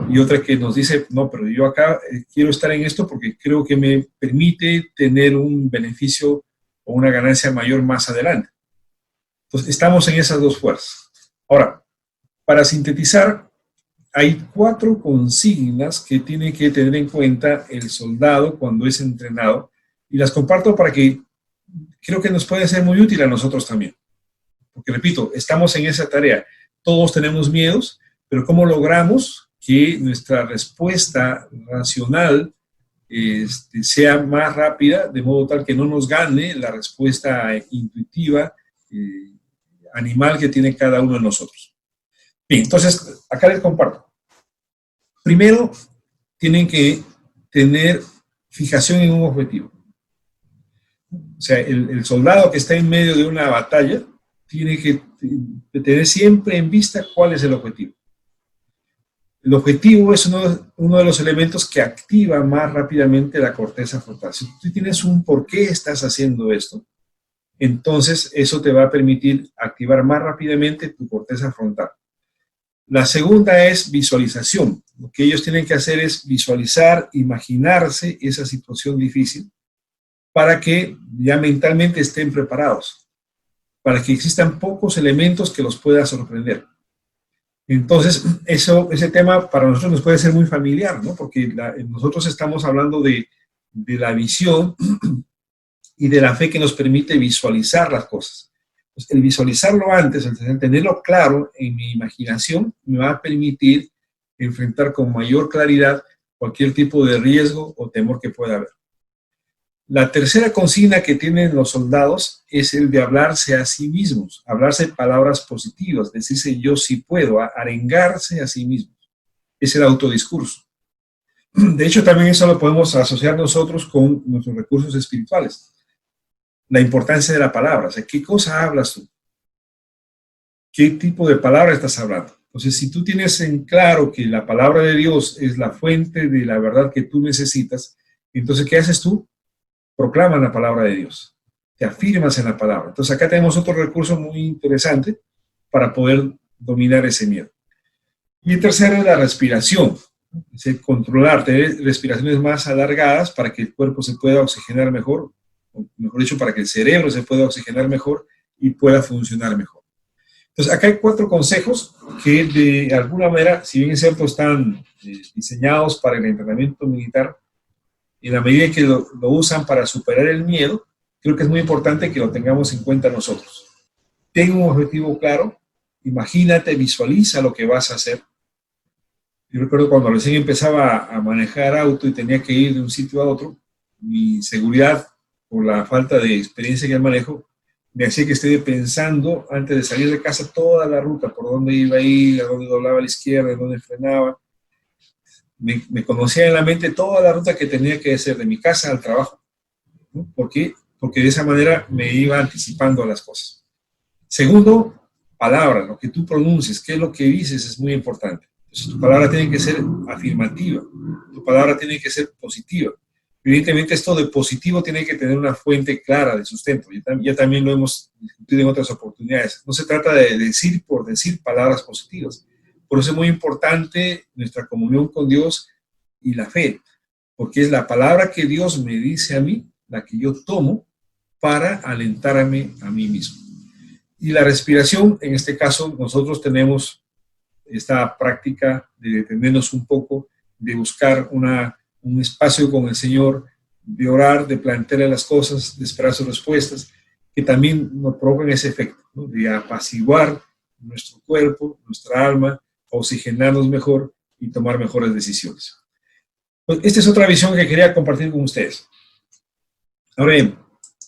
y otra que nos dice no, pero yo acá quiero estar en esto porque creo que me permite tener un beneficio o una ganancia mayor más adelante. Entonces estamos en esas dos fuerzas. Ahora, para sintetizar, hay 4 consignas que tiene que tener en cuenta el soldado cuando es entrenado, y las comparto para que creo que nos puede ser muy útil a nosotros también. Porque, repito, estamos en esa tarea. Todos tenemos miedos, pero ¿cómo logramos que nuestra respuesta racional sea más rápida, de modo tal que no nos gane la respuesta intuitiva, animal que tiene cada uno de nosotros? Bien, entonces, acá les comparto. Primero, tienen que tener fijación en un objetivo. O sea, el soldado que está en medio de una batalla tiene que tener siempre en vista cuál es el objetivo. El objetivo es uno de los elementos que activa más rápidamente la corteza frontal. Si tú tienes un por qué estás haciendo esto, entonces eso te va a permitir activar más rápidamente tu corteza frontal. La segunda es visualización. Lo que ellos tienen que hacer es visualizar, imaginarse esa situación difícil para que ya mentalmente estén preparados, para que existan pocos elementos que los pueda sorprender. Entonces, ese tema para nosotros nos puede ser muy familiar, ¿no? Porque nosotros estamos hablando de la visión y de la fe que nos permite visualizar las cosas. Pues el visualizarlo antes, el tenerlo claro en mi imaginación, me va a permitir enfrentar con mayor claridad cualquier tipo de riesgo o temor que pueda haber. La tercera consigna que tienen los soldados es el de hablarse a sí mismos, hablarse palabras positivas, decirse yo sí puedo, arengarse a sí mismos. Es el autodiscurso. De hecho, también eso lo podemos asociar nosotros con nuestros recursos espirituales. La importancia de la palabra, o sea, ¿qué cosa hablas tú? ¿Qué tipo de palabra estás hablando? Entonces, si tú tienes en claro que la palabra de Dios es la fuente de la verdad que tú necesitas, entonces, ¿qué haces tú? Proclamas la palabra de Dios, te afirmas en la palabra. Entonces acá tenemos otro recurso muy interesante para poder dominar ese miedo. Y el tercero es la respiración, es controlar, tener respiraciones más alargadas para que el cuerpo se pueda oxigenar mejor, o mejor dicho, para que el cerebro se pueda oxigenar mejor y pueda funcionar mejor. Entonces acá hay 4 consejos que de alguna manera, si bien es cierto, están diseñados para el entrenamiento militar, en la medida que lo usan para superar el miedo, creo que es muy importante que lo tengamos en cuenta nosotros. Ten un objetivo claro, imagínate, visualiza lo que vas a hacer. Yo recuerdo cuando recién empezaba a manejar auto y tenía que ir de un sitio a otro, mi seguridad, por la falta de experiencia en el manejo, me hacía que esté pensando antes de salir de casa toda la ruta, por dónde iba a ir, a dónde doblaba a la izquierda, a dónde frenaba. Me conocía en la mente toda la ruta que tenía que hacer de mi casa al trabajo, ¿no? ¿Por qué? Porque de esa manera me iba anticipando a las cosas. Segundo, palabra, lo que tú pronuncies, qué es lo que dices es muy importante. Entonces, tu palabra tiene que ser afirmativa, tu palabra tiene que ser positiva. Evidentemente esto de positivo tiene que tener una fuente clara de sustento. Ya también lo hemos discutido en otras oportunidades. No se trata de decir por decir palabras positivas. Por eso es muy importante nuestra comunión con Dios y la fe, porque es la palabra que Dios me dice a mí, la que yo tomo para alentarme a mí mismo. Y la respiración, en este caso, nosotros tenemos esta práctica de detenernos un poco, de buscar un espacio con el Señor, de orar, de plantearle las cosas, de esperar sus respuestas, que también nos provocan ese efecto, ¿no? De apaciguar nuestro cuerpo, nuestra alma, oxigenarnos mejor y tomar mejores decisiones. Pues esta es otra visión que quería compartir con ustedes. Ahora bien,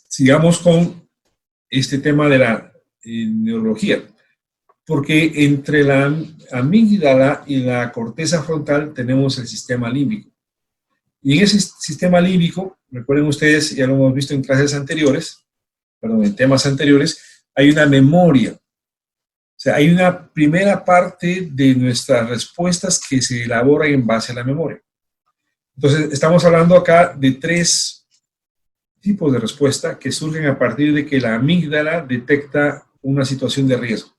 sigamos con este tema de la neurología, porque entre la amígdala y la corteza frontal tenemos el sistema límbico. Y en ese sistema límbico, recuerden ustedes, ya lo hemos visto en clases anteriores, en temas anteriores, hay una memoria. O sea, hay una primera parte de nuestras respuestas que se elabora en base a la memoria. Entonces, estamos hablando acá de 3 tipos de respuesta que surgen a partir de que la amígdala detecta una situación de riesgo.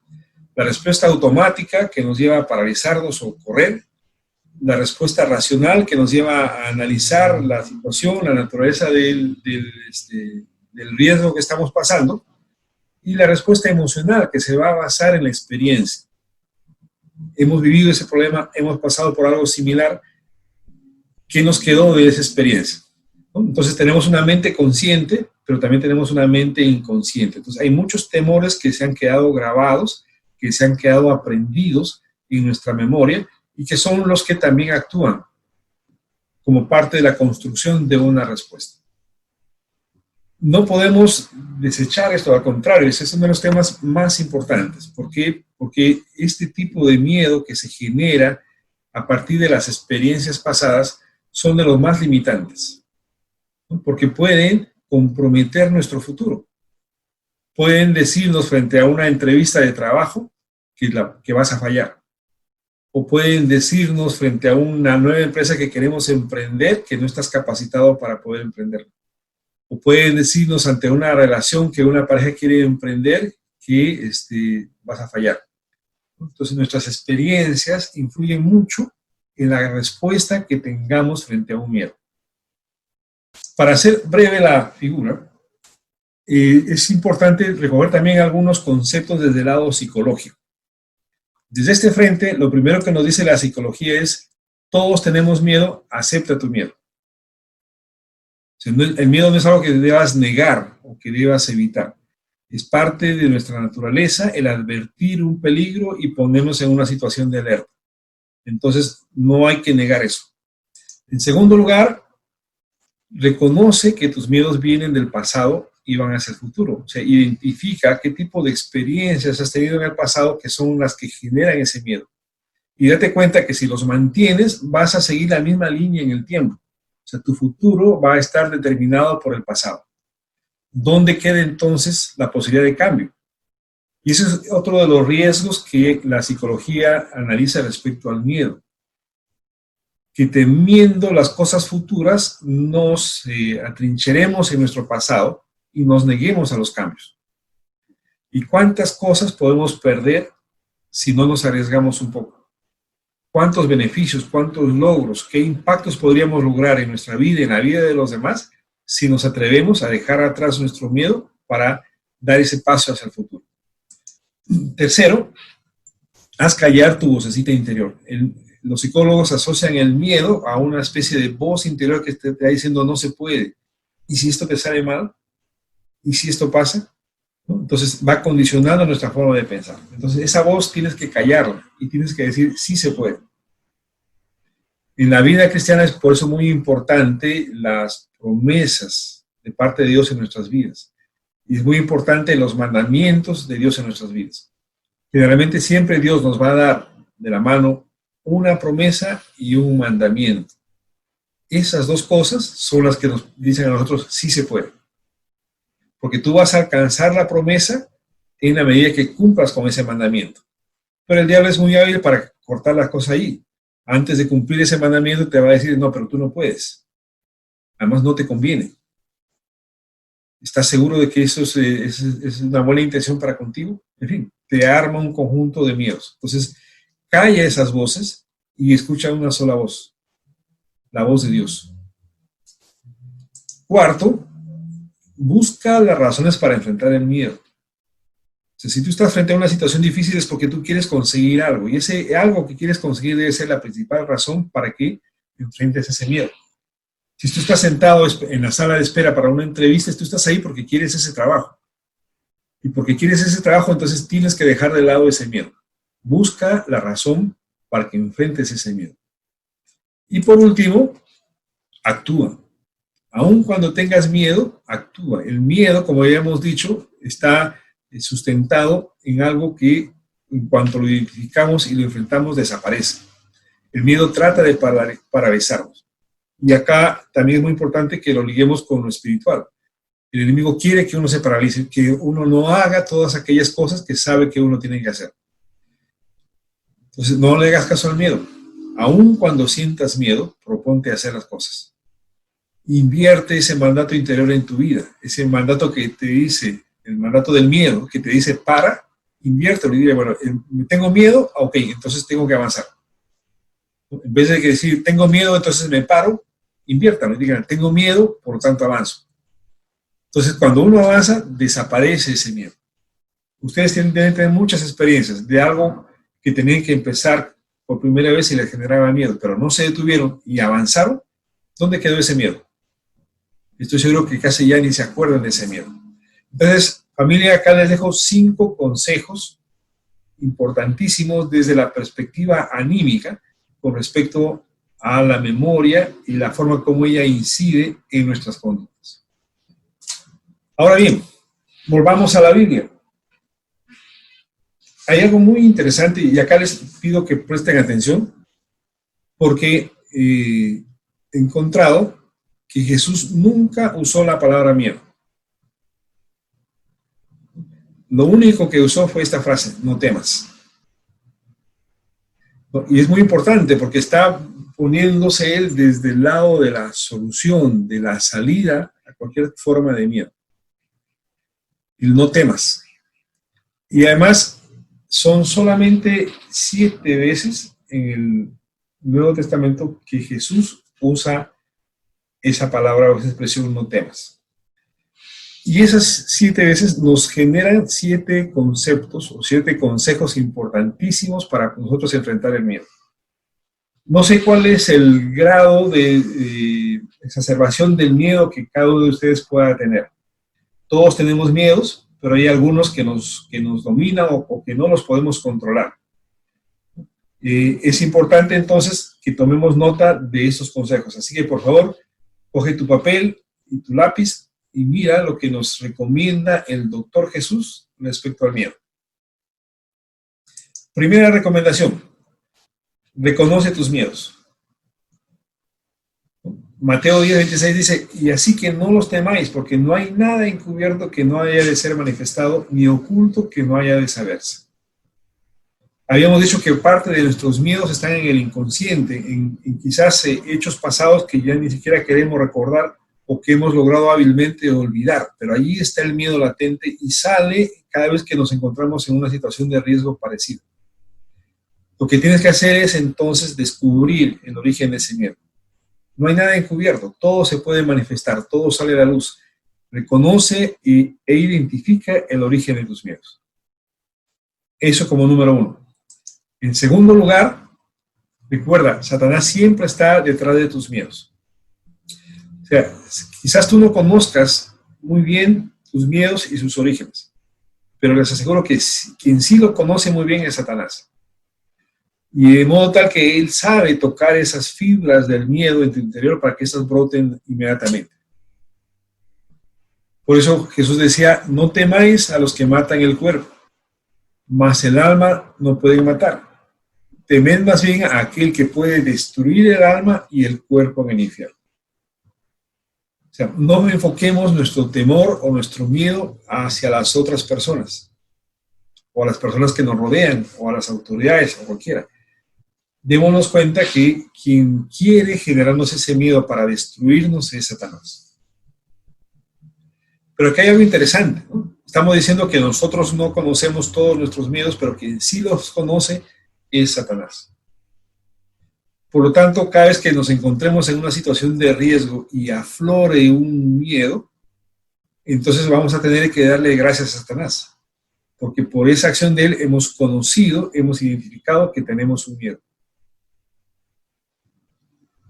La respuesta automática, que nos lleva a paralizarnos o correr. La respuesta racional, que nos lleva a analizar la situación, la naturaleza del riesgo que estamos pasando. Y la respuesta emocional, que se va a basar en la experiencia. Hemos vivido ese problema, hemos pasado por algo similar. ¿Qué nos quedó de esa experiencia? ¿No? Entonces tenemos una mente consciente, pero también tenemos una mente inconsciente. Entonces hay muchos temores que se han quedado grabados, que se han quedado aprendidos en nuestra memoria y que son los que también actúan como parte de la construcción de una respuesta. No podemos desechar esto, al contrario, ese es uno de los temas más importantes. ¿Por qué? Porque este tipo de miedo que se genera a partir de las experiencias pasadas son de los más limitantes, ¿no? Porque pueden comprometer nuestro futuro. Pueden decirnos frente a una entrevista de trabajo que vas a fallar. O pueden decirnos frente a una nueva empresa que queremos emprender que no estás capacitado para poder emprenderla. O pueden decirnos ante una relación que una pareja quiere emprender que vas a fallar. Entonces nuestras experiencias influyen mucho en la respuesta que tengamos frente a un miedo. Para hacer breve la figura, es importante recoger también algunos conceptos desde el lado psicológico. Desde este frente, lo primero que nos dice la psicología es: todos tenemos miedo, acepta tu miedo. O sea, el miedo no es algo que debas negar o que debas evitar. Es parte de nuestra naturaleza el advertir un peligro y ponernos en una situación de alerta. Entonces, no hay que negar eso. En segundo lugar, reconoce que tus miedos vienen del pasado y van hacia el futuro. O sea, identifica qué tipo de experiencias has tenido en el pasado que son las que generan ese miedo. Y date cuenta que si los mantienes, vas a seguir la misma línea en el tiempo. O sea, tu futuro va a estar determinado por el pasado. ¿Dónde queda entonces la posibilidad de cambio? Y ese es otro de los riesgos que la psicología analiza respecto al miedo. Que temiendo las cosas futuras nos atrincheremos en nuestro pasado y nos neguemos a los cambios. ¿Y cuántas cosas podemos perder si no nos arriesgamos un poco? ¿Cuántos beneficios, cuántos logros, qué impactos podríamos lograr en nuestra vida y en la vida de los demás si nos atrevemos a dejar atrás nuestro miedo para dar ese paso hacia el futuro? Tercero, haz callar tu vocecita interior. Los psicólogos asocian el miedo a una especie de voz interior que te está diciendo no se puede. ¿Y si esto te sale mal? ¿Y si esto pasa? ¿No? Entonces va condicionando nuestra forma de pensar. Entonces esa voz tienes que callarla y tienes que decir sí se puede. En la vida cristiana es por eso muy importante las promesas de parte de Dios en nuestras vidas. Y es muy importante los mandamientos de Dios en nuestras vidas. Generalmente siempre Dios nos va a dar de la mano una promesa y un mandamiento. Esas dos cosas son las que nos dicen a nosotros sí se puede. Porque tú vas a alcanzar la promesa en la medida que cumplas con ese mandamiento. Pero el diablo es muy hábil para cortar las cosas ahí. Antes de cumplir ese mandamiento te va a decir, no, pero tú no puedes. Además, no te conviene. ¿Estás seguro de que eso es una buena intención para contigo? En fin, te arma un conjunto de miedos. Entonces, calla esas voces y escucha una sola voz, la voz de Dios. Cuarto, busca las razones para enfrentar el miedo. O sea, si tú estás frente a una situación difícil es porque tú quieres conseguir algo, y ese algo que quieres conseguir debe ser la principal razón para que enfrentes ese miedo. Si tú estás sentado en la sala de espera para una entrevista, tú estás ahí porque quieres ese trabajo. Y porque quieres ese trabajo, entonces tienes que dejar de lado ese miedo. Busca la razón para que enfrentes ese miedo. Y por último, actúa. Aun cuando tengas miedo, actúa. El miedo, como ya hemos dicho, está sustentado en algo que, en cuanto lo identificamos y lo enfrentamos, desaparece. El miedo trata de paralizarnos. Y acá también es muy importante que lo liguemos con lo espiritual. El enemigo quiere que uno se paralice, que uno no haga todas aquellas cosas que sabe que uno tiene que hacer. Entonces, no le hagas caso al miedo. Aun cuando sientas miedo, proponte hacer las cosas. Invierte ese mandato interior en tu vida, ese mandato que te dice, el mandato del miedo, que te dice para, inviértelo y dile, bueno, tengo miedo, ok, entonces tengo que avanzar. En vez de decir, tengo miedo, entonces me paro, inviértalo y digan, tengo miedo, por lo tanto avanzo. Entonces, cuando uno avanza, desaparece ese miedo. Ustedes deben tener muchas experiencias de algo que tenían que empezar por primera vez y les generaba miedo, pero no se detuvieron y avanzaron. ¿Dónde quedó ese miedo? Estoy seguro que casi ya ni se acuerdan de ese miedo. Entonces, familia, acá les dejo 5 consejos importantísimos desde la perspectiva anímica con respecto a la memoria y la forma como ella incide en nuestras conductas. Ahora bien, volvamos a la Biblia. Hay algo muy interesante y acá les pido que presten atención porque he encontrado que Jesús nunca usó la palabra miedo. Lo único que usó fue esta frase, no temas. Y es muy importante porque está poniéndose él desde el lado de la solución, de la salida a cualquier forma de miedo. Y no temas. Y además son solamente 7 veces en el Nuevo Testamento que Jesús usa esa palabra o esa expresión, no temas. Y esas 7 veces nos generan 7 conceptos o 7 consejos importantísimos para nosotros enfrentar el miedo. No sé cuál es el grado de exacerbación del miedo que cada uno de ustedes pueda tener. Todos tenemos miedos, pero hay algunos que nos dominan o que no los podemos controlar. Es importante entonces que tomemos nota de estos consejos. Así que por favor, coge tu papel y tu lápiz y mira lo que nos recomienda el doctor Jesús respecto al miedo. Primera recomendación, reconoce tus miedos. Mateo 10:26 dice, y así que no los temáis, porque no hay nada encubierto que no haya de ser manifestado, ni oculto que no haya de saberse. Habíamos dicho que parte de nuestros miedos están en el inconsciente, en quizás hechos pasados que ya ni siquiera queremos recordar o que hemos logrado hábilmente olvidar, pero allí está el miedo latente y sale cada vez que nos encontramos en una situación de riesgo parecido. Lo que tienes que hacer es entonces descubrir el origen de ese miedo. No hay nada encubierto, todo se puede manifestar, todo sale a la luz. Reconoce e identifica el origen de tus miedos. Eso como número 1. En segundo lugar, recuerda, Satanás siempre está detrás de tus miedos. O sea, quizás tú no conozcas muy bien tus miedos y sus orígenes, pero les aseguro que quien sí lo conoce muy bien es Satanás. Y de modo tal que él sabe tocar esas fibras del miedo en tu interior para que estas broten inmediatamente. Por eso Jesús decía, no temáis a los que matan el cuerpo, mas el alma no pueden matar. Temed más bien a aquel que puede destruir el alma y el cuerpo en el infierno. O sea, no enfoquemos nuestro temor o nuestro miedo hacia las otras personas, o a las personas que nos rodean, o a las autoridades, o cualquiera. démonos cuenta que quien quiere generarnos ese miedo para destruirnos es Satanás. Pero aquí hay algo interesante, ¿no? Estamos diciendo que nosotros no conocemos todos nuestros miedos, pero quien sí los conoce es Satanás. Por lo tanto, cada vez que nos encontremos en una situación de riesgo y aflore un miedo, entonces vamos a tener que darle gracias a Satanás, porque por esa acción de él hemos conocido, hemos identificado que tenemos un miedo.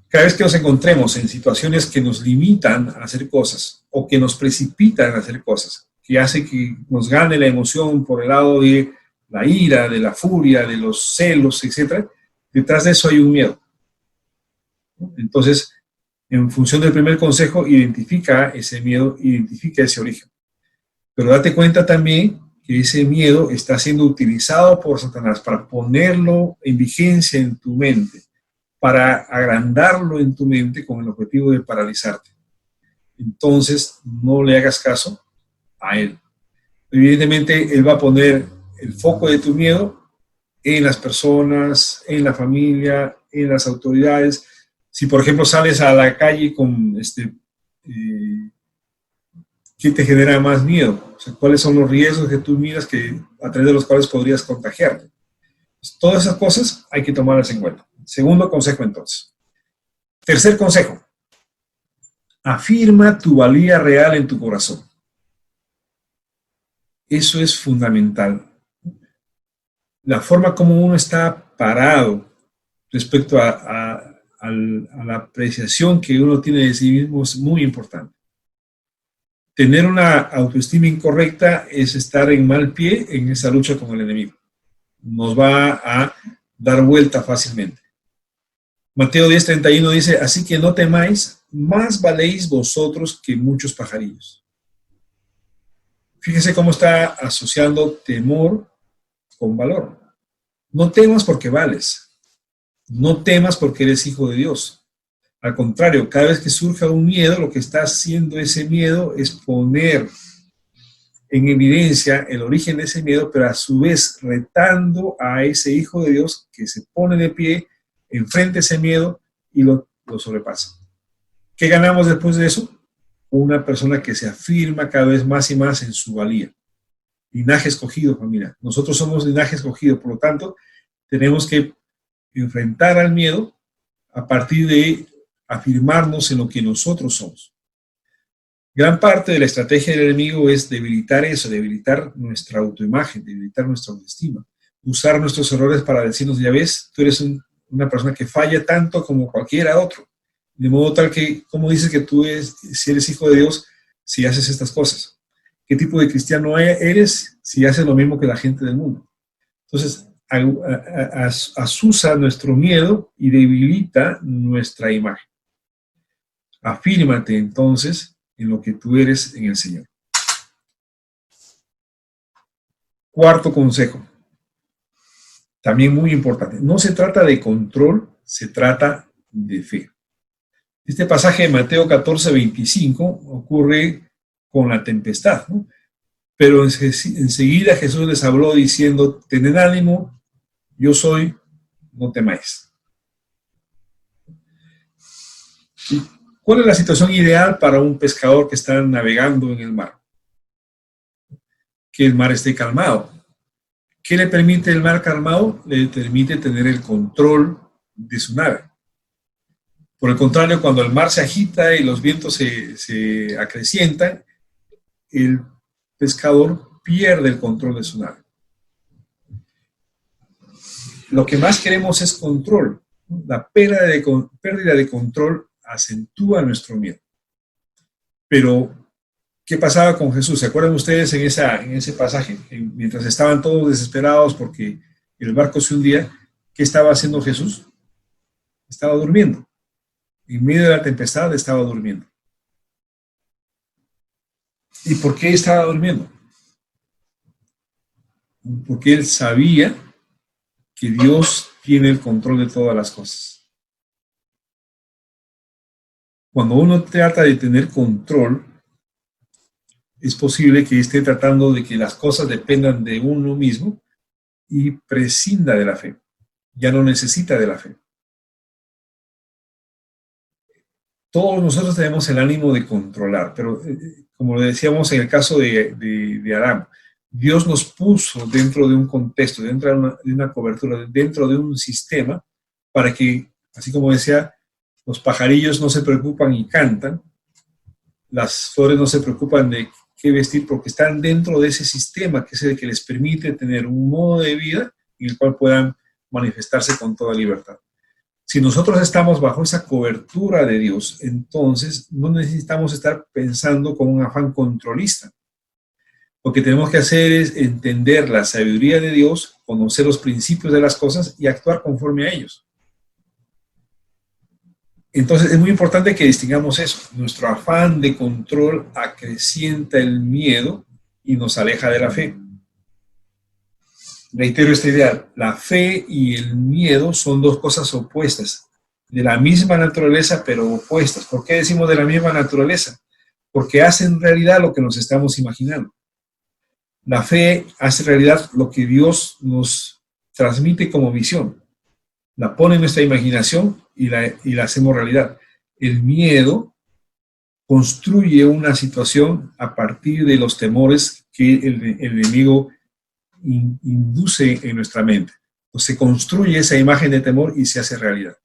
Cada vez que nos encontremos en situaciones que nos limitan a hacer cosas o que nos precipitan a hacer cosas, que hace que nos gane la emoción por el lado de la ira, de la furia, de los celos, etc., detrás de eso hay un miedo. Entonces, en función del primer consejo, identifica ese miedo, identifica ese origen. Pero date cuenta también que ese miedo está siendo utilizado por Satanás para ponerlo en vigencia en tu mente, para agrandarlo en tu mente con el objetivo de paralizarte. Entonces, no le hagas caso a él. Evidentemente, él va a poner el foco de tu miedo en las personas, en la familia, en las autoridades. Si, por ejemplo, sales a la calle con ¿qué te genera más miedo? O sea, ¿cuáles son los riesgos que tú miras a través de los cuales podrías contagiarte? Pues, todas esas cosas hay que tomarlas en cuenta. Segundo consejo, entonces. Tercer consejo. Afirma tu valía real en tu corazón. Eso es fundamental. La forma como uno está parado respecto a la apreciación que uno tiene de sí mismo es muy importante. Tener una autoestima incorrecta es estar en mal pie en esa lucha con el enemigo. Nos va a dar vuelta fácilmente. Mateo 10:31 dice, así que no temáis, más valéis vosotros que muchos pajarillos. Fíjese cómo está asociando temor con valor. No temas porque vales. No temas porque eres hijo de Dios. Al contrario, cada vez que surja un miedo, lo que está haciendo ese miedo es poner en evidencia el origen de ese miedo, pero a su vez retando a ese hijo de Dios que se pone de pie, enfrenta ese miedo y lo sobrepasa. ¿Qué ganamos después de eso? Una persona que se afirma cada vez más y más en su valía. Linaje escogido, familia. Nosotros somos linaje escogido, por lo tanto, tenemos que enfrentar al miedo a partir de afirmarnos en lo que nosotros somos. Gran parte de la estrategia del enemigo es debilitar eso, debilitar nuestra autoimagen, debilitar nuestra autoestima, usar nuestros errores para decirnos, ya ves, tú eres una persona que falla tanto como cualquiera otro, de modo tal que, ¿cómo dices que tú si eres hijo de Dios si haces estas cosas? ¿Qué tipo de cristiano eres si haces lo mismo que la gente del mundo? Entonces, asusa nuestro miedo y debilita nuestra imagen. Afírmate entonces en lo que tú eres en el Señor. Cuarto consejo, también muy importante. No se trata de control, se trata de fe. Este pasaje de Mateo 14:25 ocurre con la tempestad, ¿no? Pero enseguida Jesús les habló diciendo, tened ánimo, yo soy, no temáis. ¿Cuál es la situación ideal para un pescador que está navegando en el mar? Que el mar esté calmado. ¿Qué le permite el mar calmado? Le permite tener el control de su nave. Por el contrario, cuando el mar se agita y los vientos se acrecientan, el pescador pierde el control de su nave. Lo que más queremos es control. La pérdida de control acentúa nuestro miedo. Pero, ¿qué pasaba con Jesús? ¿Se acuerdan ustedes en ese pasaje? Mientras estaban todos desesperados porque el barco se hundía, ¿qué estaba haciendo Jesús? Estaba durmiendo. En medio de la tempestad estaba durmiendo. ¿Y por qué estaba durmiendo? Porque él sabía que Dios tiene el control de todas las cosas. Cuando uno trata de tener control, es posible que esté tratando de que las cosas dependan de uno mismo y prescinda de la fe. ya no necesita de la fe. Todos nosotros tenemos el ánimo de controlar, pero como le decíamos en el caso de Adán, Dios nos puso dentro de un contexto, dentro de una cobertura, dentro de un sistema, para que, así como decía, los pajarillos no se preocupan y cantan, las flores no se preocupan de qué vestir, porque están dentro de ese sistema que es el que les permite tener un modo de vida en el cual puedan manifestarse con toda libertad. Si nosotros estamos bajo esa cobertura de Dios, entonces no necesitamos estar pensando con un afán controlista. Lo que tenemos que hacer es entender la sabiduría de Dios, conocer los principios de las cosas y actuar conforme a ellos. Entonces es muy importante que distingamos eso. Nuestro afán de control acrecienta el miedo y nos aleja de la fe. Reitero esta idea, la fe y el miedo son dos cosas opuestas, de la misma naturaleza pero opuestas. ¿Por qué decimos de la misma naturaleza? Porque hacen realidad lo que nos estamos imaginando. La fe hace realidad lo que Dios nos transmite como visión. La pone en nuestra imaginación y la hacemos realidad. El miedo construye una situación a partir de los temores que el enemigo induce en nuestra mente. Entonces se construye esa imagen de temor y se hace realidad.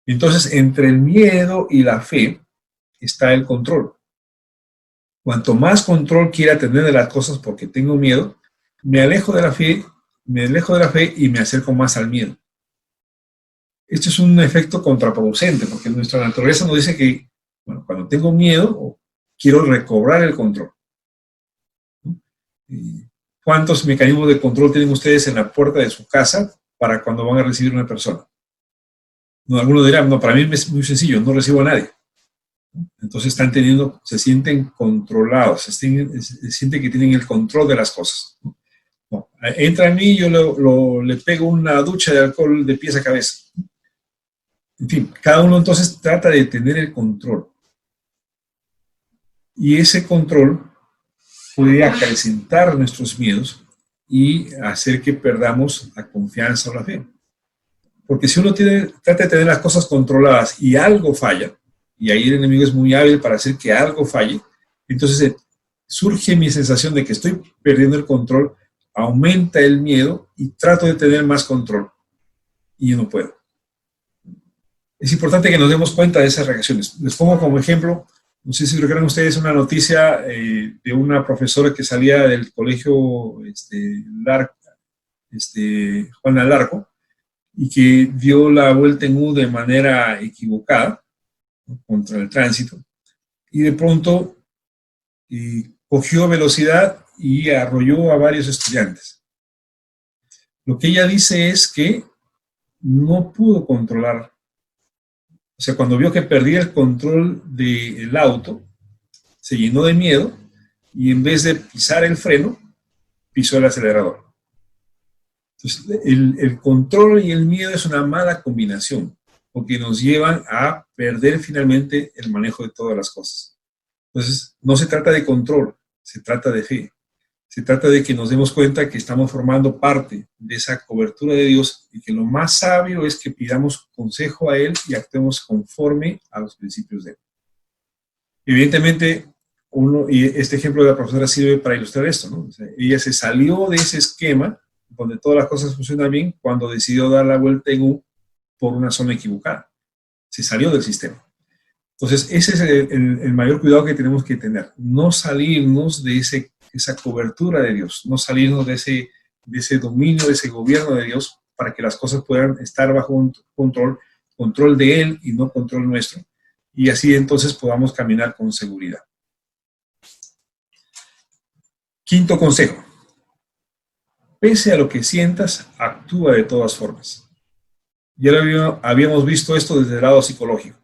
Entonces, entre el miedo y la fe está el control. Cuanto más control quiera tener de las cosas porque tengo miedo, me alejo de la fe y me acerco más al miedo. Esto es un efecto contraproducente, porque nuestra naturaleza nos dice que, bueno, cuando tengo miedo, quiero recobrar el control. ¿Cuántos mecanismos de control tienen ustedes en la puerta de su casa para cuando van a recibir a una persona? No, algunos dirán, no, para mí es muy sencillo, no recibo a nadie. Entonces se sienten controlados, se sienten que tienen el control de las cosas. No, entra a mí y yo le pego una ducha de alcohol de pies a cabeza. En fin, cada uno entonces trata de tener el control. Y ese control puede acrecentar nuestros miedos y hacer que perdamos la confianza o la fe. Porque si uno trata de tener las cosas controladas y algo falla, y ahí el enemigo es muy hábil para hacer que algo falle, entonces surge mi sensación de que estoy perdiendo el control, aumenta el miedo y trato de tener más control. Y yo no puedo. Es importante que nos demos cuenta de esas reacciones. Les pongo como ejemplo, no sé si recuerdan ustedes una noticia de una profesora que salía del colegio Juana Larco y que dio la vuelta en U de manera equivocada, ¿no?, contra el tránsito, y de pronto cogió velocidad y arrolló a varios estudiantes. Lo que ella dice es que no pudo controlar. O sea, cuando vio que perdía el control del auto, se llenó de miedo y en vez de pisar el freno, pisó el acelerador. Entonces, el control y el miedo es una mala combinación, porque nos llevan a perder finalmente el manejo de todas las cosas. Entonces, no se trata de control, se trata de fe. Se trata de que nos demos cuenta que estamos formando parte de esa cobertura de Dios y que lo más sabio es que pidamos consejo a Él y actuemos conforme a los principios de Él. Evidentemente, y este ejemplo de la profesora sirve para ilustrar esto, ¿no? O sea, ella se salió de ese esquema donde todas las cosas funcionan bien cuando decidió dar la vuelta en U por una zona equivocada. Se salió del sistema. Entonces, ese es el mayor cuidado que tenemos que tener. No salirnos de esa cobertura de Dios, no salirnos de ese dominio, de ese gobierno de Dios, para que las cosas puedan estar bajo un control de Él y no control nuestro, y así entonces podamos caminar con seguridad. Quinto consejo: pese a lo que sientas, actúa de todas formas. Ya habíamos visto esto desde el lado psicológico.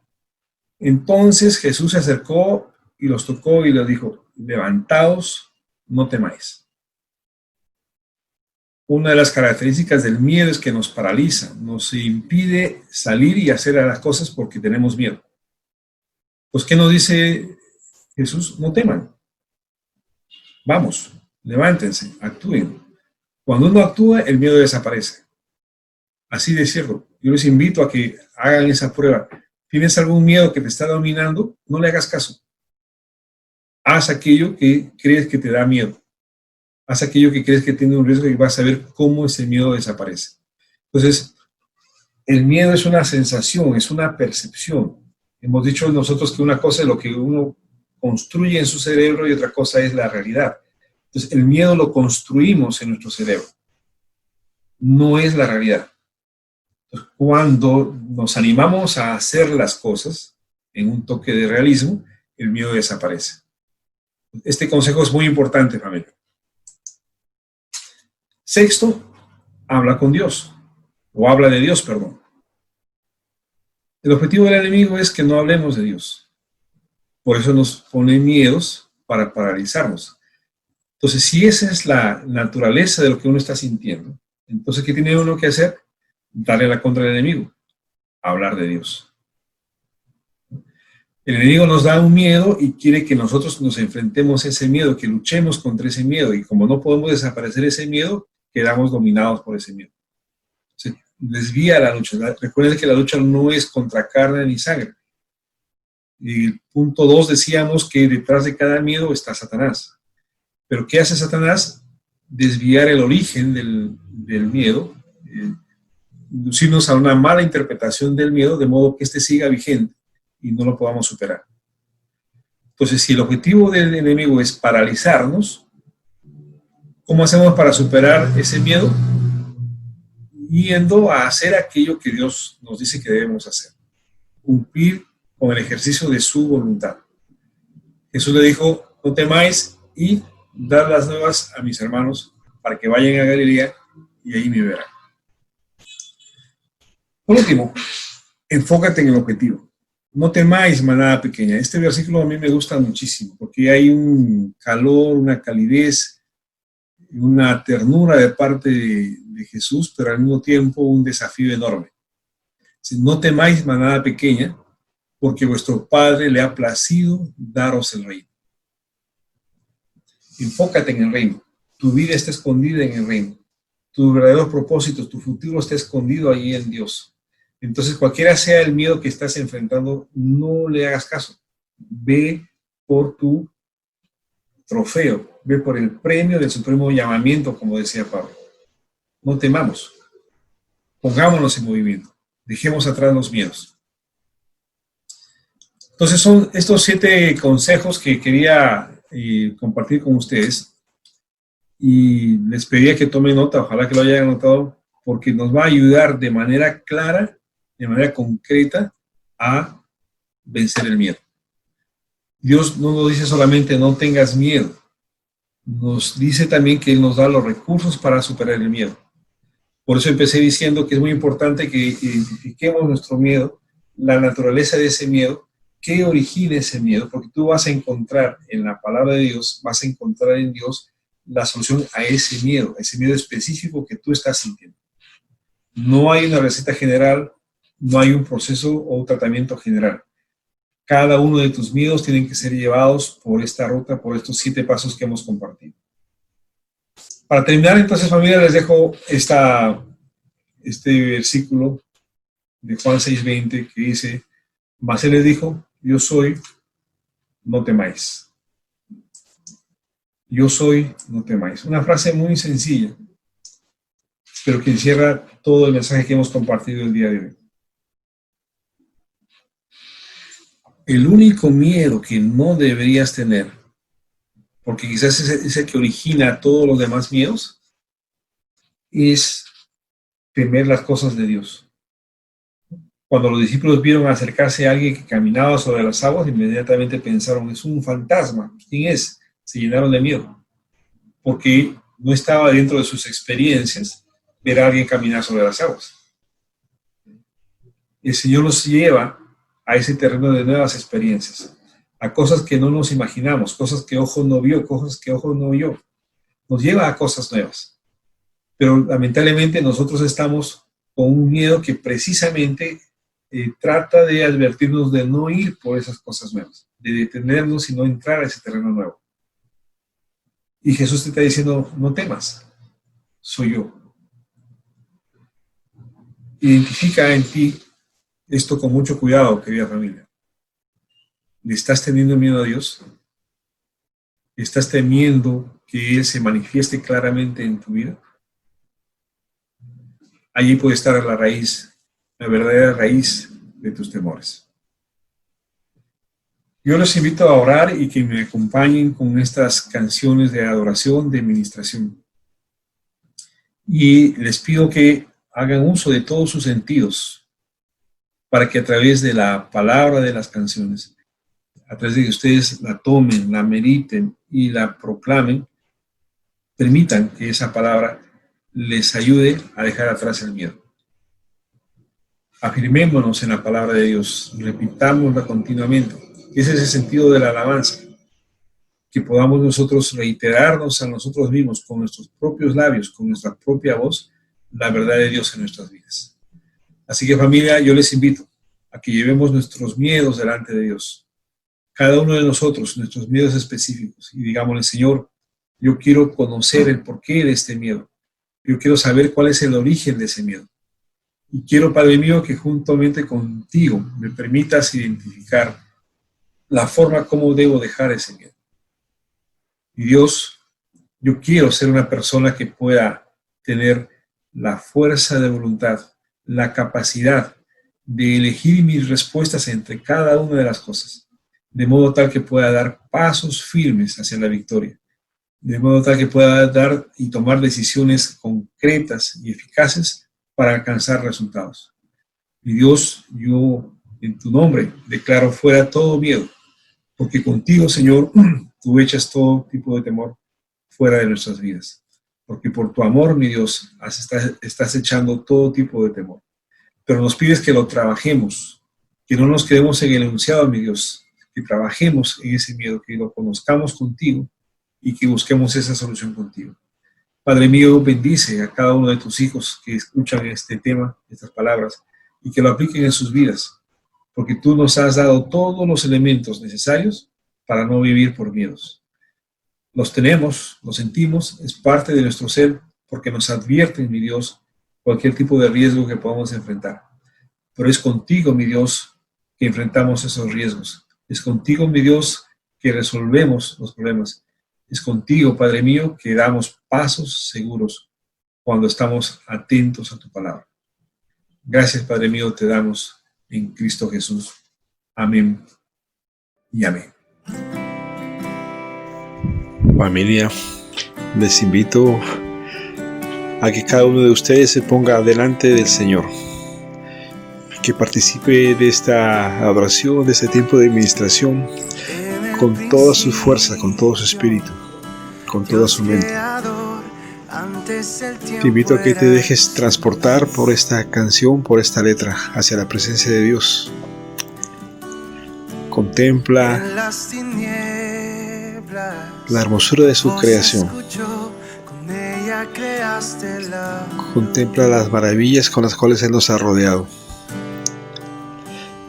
Entonces Jesús se acercó y los tocó y les dijo: levantaos, no temáis. Una de las características del miedo es que nos paraliza, nos impide salir y hacer las cosas porque tenemos miedo. Pues, ¿qué nos dice Jesús? No teman. Vamos, levántense, actúen. Cuando uno actúa, el miedo desaparece. Así de cierto. Yo les invito a que hagan esa prueba. ¿Tienes algún miedo que te está dominando? No le hagas caso. Haz aquello que crees que te da miedo. Haz aquello que crees que tiene un riesgo y vas a ver cómo ese miedo desaparece. Entonces, el miedo es una sensación, es una percepción. Hemos dicho nosotros que una cosa es lo que uno construye en su cerebro y otra cosa es la realidad. Entonces, el miedo lo construimos en nuestro cerebro. No es la realidad. Entonces, cuando nos animamos a hacer las cosas en un toque de realismo, el miedo desaparece. Este consejo es muy importante, familia. Sexto, habla con Dios, o habla de Dios, perdón. El objetivo del enemigo es que no hablemos de Dios. Por eso nos pone miedos para paralizarnos. Entonces, si esa es la naturaleza de lo que uno está sintiendo, entonces, ¿qué tiene uno que hacer? Darle la contra al enemigo, hablar de Dios. El enemigo nos da un miedo y quiere que nosotros nos enfrentemos a ese miedo, que luchemos contra ese miedo. Y como no podemos desaparecer ese miedo, quedamos dominados por ese miedo. Se desvía la lucha. Recuerden que la lucha no es contra carne ni sangre. Y el punto 2 decíamos que detrás de cada miedo está Satanás. ¿Pero qué hace Satanás? Desviar el origen del miedo, inducirnos a una mala interpretación del miedo, de modo que éste siga vigente y no lo podamos superar. Entonces, si el objetivo del enemigo es paralizarnos, ¿cómo hacemos para superar ese miedo? Yendo a hacer aquello que Dios nos dice que debemos hacer. Cumplir con el ejercicio de su voluntad. Jesús le dijo, no temáis y dad las nuevas a mis hermanos para que vayan a Galilea y ahí me verán. Por último, enfócate en el objetivo. No temáis, manada pequeña. Este versículo a mí me gusta muchísimo porque hay un calor, una calidez, una ternura de parte de Jesús, pero al mismo tiempo un desafío enorme. No temáis, manada pequeña, porque vuestro Padre le ha placido daros el reino. Enfócate en el reino. Tu vida está escondida en el reino. Tu verdadero propósito, tu futuro está escondido ahí en Dios. Entonces, cualquiera sea el miedo que estás enfrentando, no le hagas caso. Ve por tu trofeo, ve por el premio del supremo llamamiento, como decía Pablo. No temamos. Pongámonos en movimiento. Dejemos atrás los miedos. Entonces, son estos 7 consejos que quería compartir con ustedes. Y les pedía que tomen nota, ojalá que lo hayan anotado, porque nos va a ayudar de manera clara, de manera concreta, a vencer el miedo. Dios no nos dice solamente no tengas miedo, nos dice también que Él nos da los recursos para superar el miedo. Por eso empecé diciendo que es muy importante que identifiquemos nuestro miedo, la naturaleza de ese miedo, qué origina ese miedo, porque tú vas a encontrar en la palabra de Dios, vas a encontrar en Dios la solución a ese miedo específico que tú estás sintiendo. No hay una receta general, no hay un proceso o un tratamiento general. Cada uno de tus miedos tienen que ser llevados por esta ruta, por estos 7 pasos que hemos compartido. Para terminar, entonces, familia, les dejo este versículo de Juan 6:20 que dice, mas Él les dijo, yo soy, no temáis. Yo soy, no temáis. Una frase muy sencilla, pero que encierra todo el mensaje que hemos compartido el día de hoy. El único miedo que no deberías tener, porque quizás es el que origina todos los demás miedos, es temer las cosas de Dios. Cuando los discípulos vieron acercarse a alguien que caminaba sobre las aguas, inmediatamente pensaron, es un fantasma. ¿Quién es? Se llenaron de miedo, porque no estaba dentro de sus experiencias ver a alguien caminar sobre las aguas. El Señor nos lleva a ese terreno de nuevas experiencias, a cosas que no nos imaginamos, cosas que ojo no vio, cosas que ojo no oyó. Nos lleva a cosas nuevas. Pero lamentablemente nosotros estamos con un miedo que precisamente trata de advertirnos de no ir por esas cosas nuevas, de detenernos y no entrar a ese terreno nuevo. Y Jesús te está diciendo, no temas, soy yo. Identifica en ti esto con mucho cuidado, querida familia. ¿Le estás teniendo miedo a Dios? ¿Estás temiendo que Él se manifieste claramente en tu vida? Allí puede estar la raíz, la verdadera raíz de tus temores. Yo los invito a orar y que me acompañen con estas canciones de adoración, de ministración. Y les pido que hagan uso de todos sus sentidos para que a través de la palabra de las canciones, a través de que ustedes la tomen, la mediten y la proclamen, permitan que esa palabra les ayude a dejar atrás el miedo. Afirmémonos en la palabra de Dios, repitámosla continuamente. Ese es el sentido de la alabanza, que podamos nosotros reiterarnos a nosotros mismos con nuestros propios labios, con nuestra propia voz, la verdad de Dios en nuestras vidas. Así que familia, yo les invito a que llevemos nuestros miedos delante de Dios. Cada uno de nosotros, nuestros miedos específicos, y digámosle, Señor, yo quiero conocer el porqué de este miedo. Yo quiero saber cuál es el origen de ese miedo. Y quiero, Padre mío, que juntamente contigo me permitas identificar la forma como debo dejar ese miedo. Y Dios, yo quiero ser una persona que pueda tener la fuerza de voluntad, la capacidad de elegir mis respuestas entre cada una de las cosas, de modo tal que pueda dar pasos firmes hacia la victoria, de modo tal que pueda dar y tomar decisiones concretas y eficaces para alcanzar resultados. Y Dios, yo en tu nombre declaro fuera todo miedo, porque contigo, Señor, tú echas todo tipo de temor fuera de nuestras vidas. Porque por tu amor, mi Dios, estás echando todo tipo de temor. Pero nos pides que lo trabajemos, que no nos quedemos en el enunciado, mi Dios, que trabajemos en ese miedo, que lo conozcamos contigo y que busquemos esa solución contigo. Padre mío, bendice a cada uno de tus hijos que escuchan este tema, estas palabras, y que lo apliquen en sus vidas, porque tú nos has dado todos los elementos necesarios para no vivir por miedos. Los tenemos, los sentimos, es parte de nuestro ser, porque nos advierten, mi Dios, cualquier tipo de riesgo que podamos enfrentar. Pero es contigo, mi Dios, que enfrentamos esos riesgos. Es contigo, mi Dios, que resolvemos los problemas. Es contigo, Padre mío, que damos pasos seguros cuando estamos atentos a tu palabra. Gracias, Padre mío, te damos en Cristo Jesús. Amén y amén. Familia, les invito a que cada uno de ustedes se ponga delante del Señor, que participe de esta adoración, de este tiempo de administración, con toda su fuerza, con todo su espíritu, con toda su mente. Te invito a que te dejes transportar por esta canción, por esta letra, hacia la presencia de Dios. Contempla la hermosura de su creación. Contempla las maravillas con las cuales Él nos ha rodeado.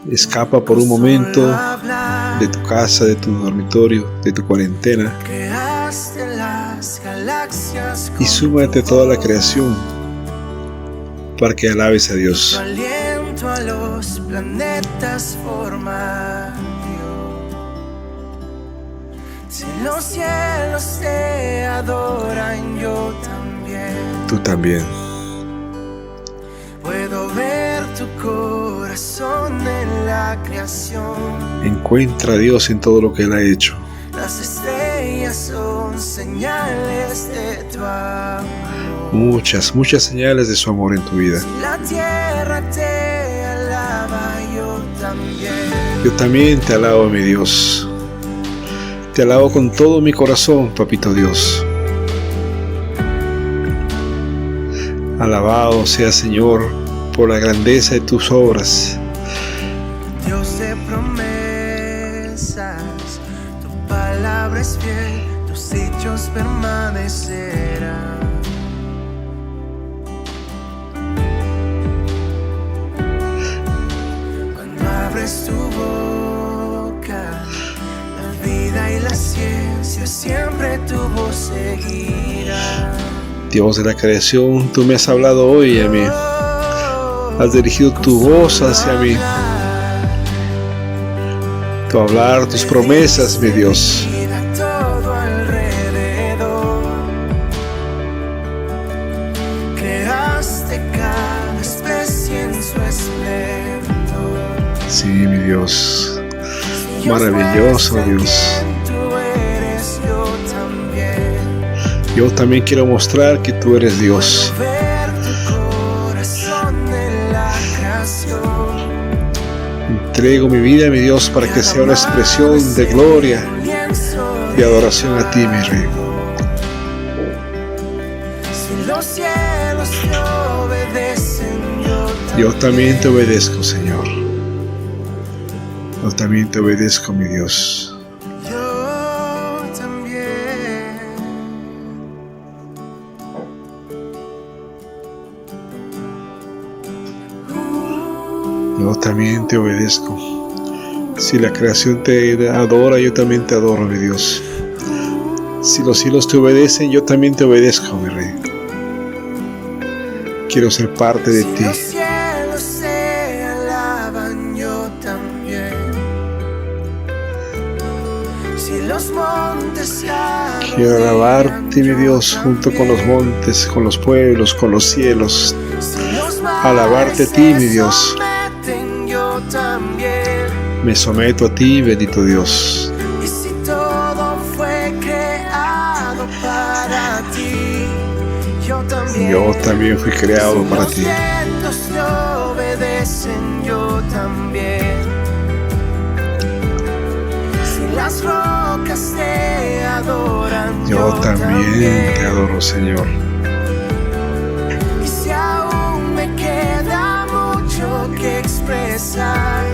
Escapa por un momento de tu casa, de tu dormitorio, de tu cuarentena y súmate a toda la creación para que alabes a Dios. Si los cielos te adoran, yo también. Tú también. Puedo ver tu corazón en la creación. Encuentra a Dios en todo lo que Él ha hecho. Las estrellas son señales de tu amor. Muchas señales de su amor en tu vida. Si la tierra te alaba, yo también. Yo también te alabo, mi Dios. Te alabo con todo mi corazón, Papito Dios. Alabado sea, Señor, por la grandeza de tus obras. Dios de promesas, tu palabra es fiel, tus dichos permanecerán. Cuando abres tu boca, la vida y la ciencia siempre tu voz seguirá. Dios de la creación, tú me has hablado hoy a mí. has dirigido tu voz hacia mí. Tu hablar, tus promesas, mi Dios. Todo alrededor. Creaste cada especie en su esplendor. Sí, mi Dios. Maravilloso, Dios. Tú eres, yo también. Yo también quiero mostrar que tú eres Dios. Ver tu corazón en la creación. Entrego mi vida, mi Dios, para que sea una expresión de gloria y adoración a ti, mi Rey. Si los cielos te obedecen, Yo también te obedezco, Señor. Yo también te obedezco, mi Dios. yo también. Yo también te obedezco. Si la creación te adora, yo también te adoro, mi Dios. Si los cielos te obedecen, yo también te obedezco, mi Rey. Quiero ser parte de ti. Si los cielos se alaban, yo también. Si los montes se Quiero arrodillan, alabarte, mi Dios, junto con los montes, con los pueblos, con los cielos. si los Alabarte a ti, mares mi se Dios. someten, yo también. Me someto a ti, bendito Dios. Y si todo fue creado para ti, yo también. Yo también fui creado para ti. Si los vientos te obedecen, yo también. Si las rocas te adoran, Yo también te adoro, Señor. Y si aún me queda mucho que expresar,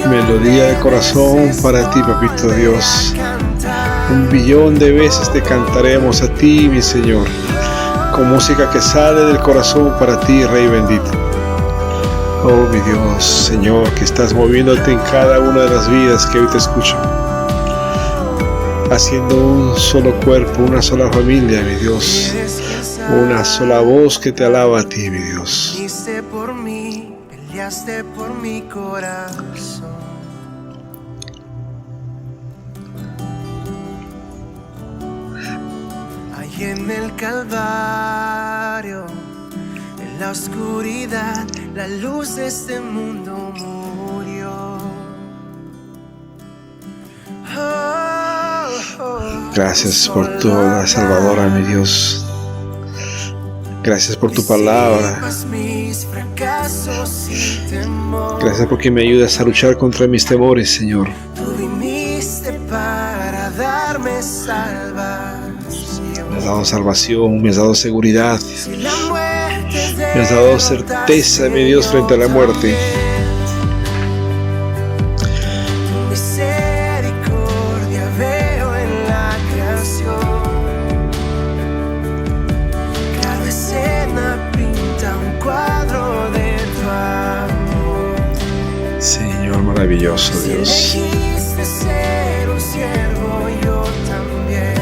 Melodía de corazón para ti, papito Dios. 1.000.000 de veces te cantaremos a ti, mi Señor, con música que sale del corazón para ti, Rey bendito. Oh, mi Dios, Señor, que estás moviéndote en cada una de las vidas que hoy te escuchan, haciendo un solo cuerpo, una sola familia, mi Dios, una sola voz que te alaba a ti, mi Dios. Moriste por mí, peleaste por mi corazón. Ahí en el Calvario, en la oscuridad, la luz de este mundo murió. Oh, oh. Gracias por tu obra salvadora, mi Dios. Gracias por tu palabra. Gracias porque me ayudas a luchar contra mis temores, Señor. Tú viniste para darme salvación. Me has dado salvación, me has dado seguridad, Si la muerte me has dado certeza, mi Dios, frente a la muerte. Tu misericordia veo en la creación. Cada escena pinta un cuadro de tu amor. Señor maravilloso, Si Dios. elegiste ser un siervo, yo también.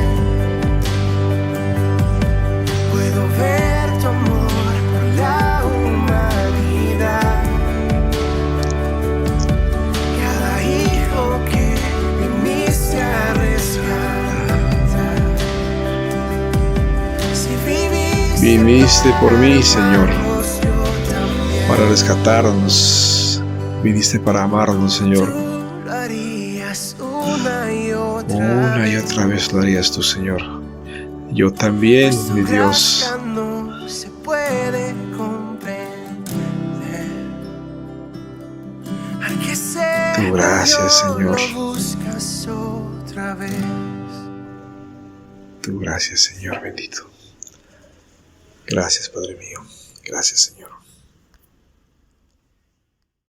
Puedo ver tu amor por la humanidad. Cada hijo que viniste a rescatar. Si Viniste por mí, Señor, amarnos, yo también. para rescatarnos. Viniste para amarnos, Señor. Tú lo harías una y Otra vez lo harías tú, Señor. Yo también, mi Dios. No se puede comprender. Al que se Tu gracia, perdió, Señor. lo buscas otra vez. Tu gracia, Señor bendito. Gracias, Padre mío. Gracias, Señor.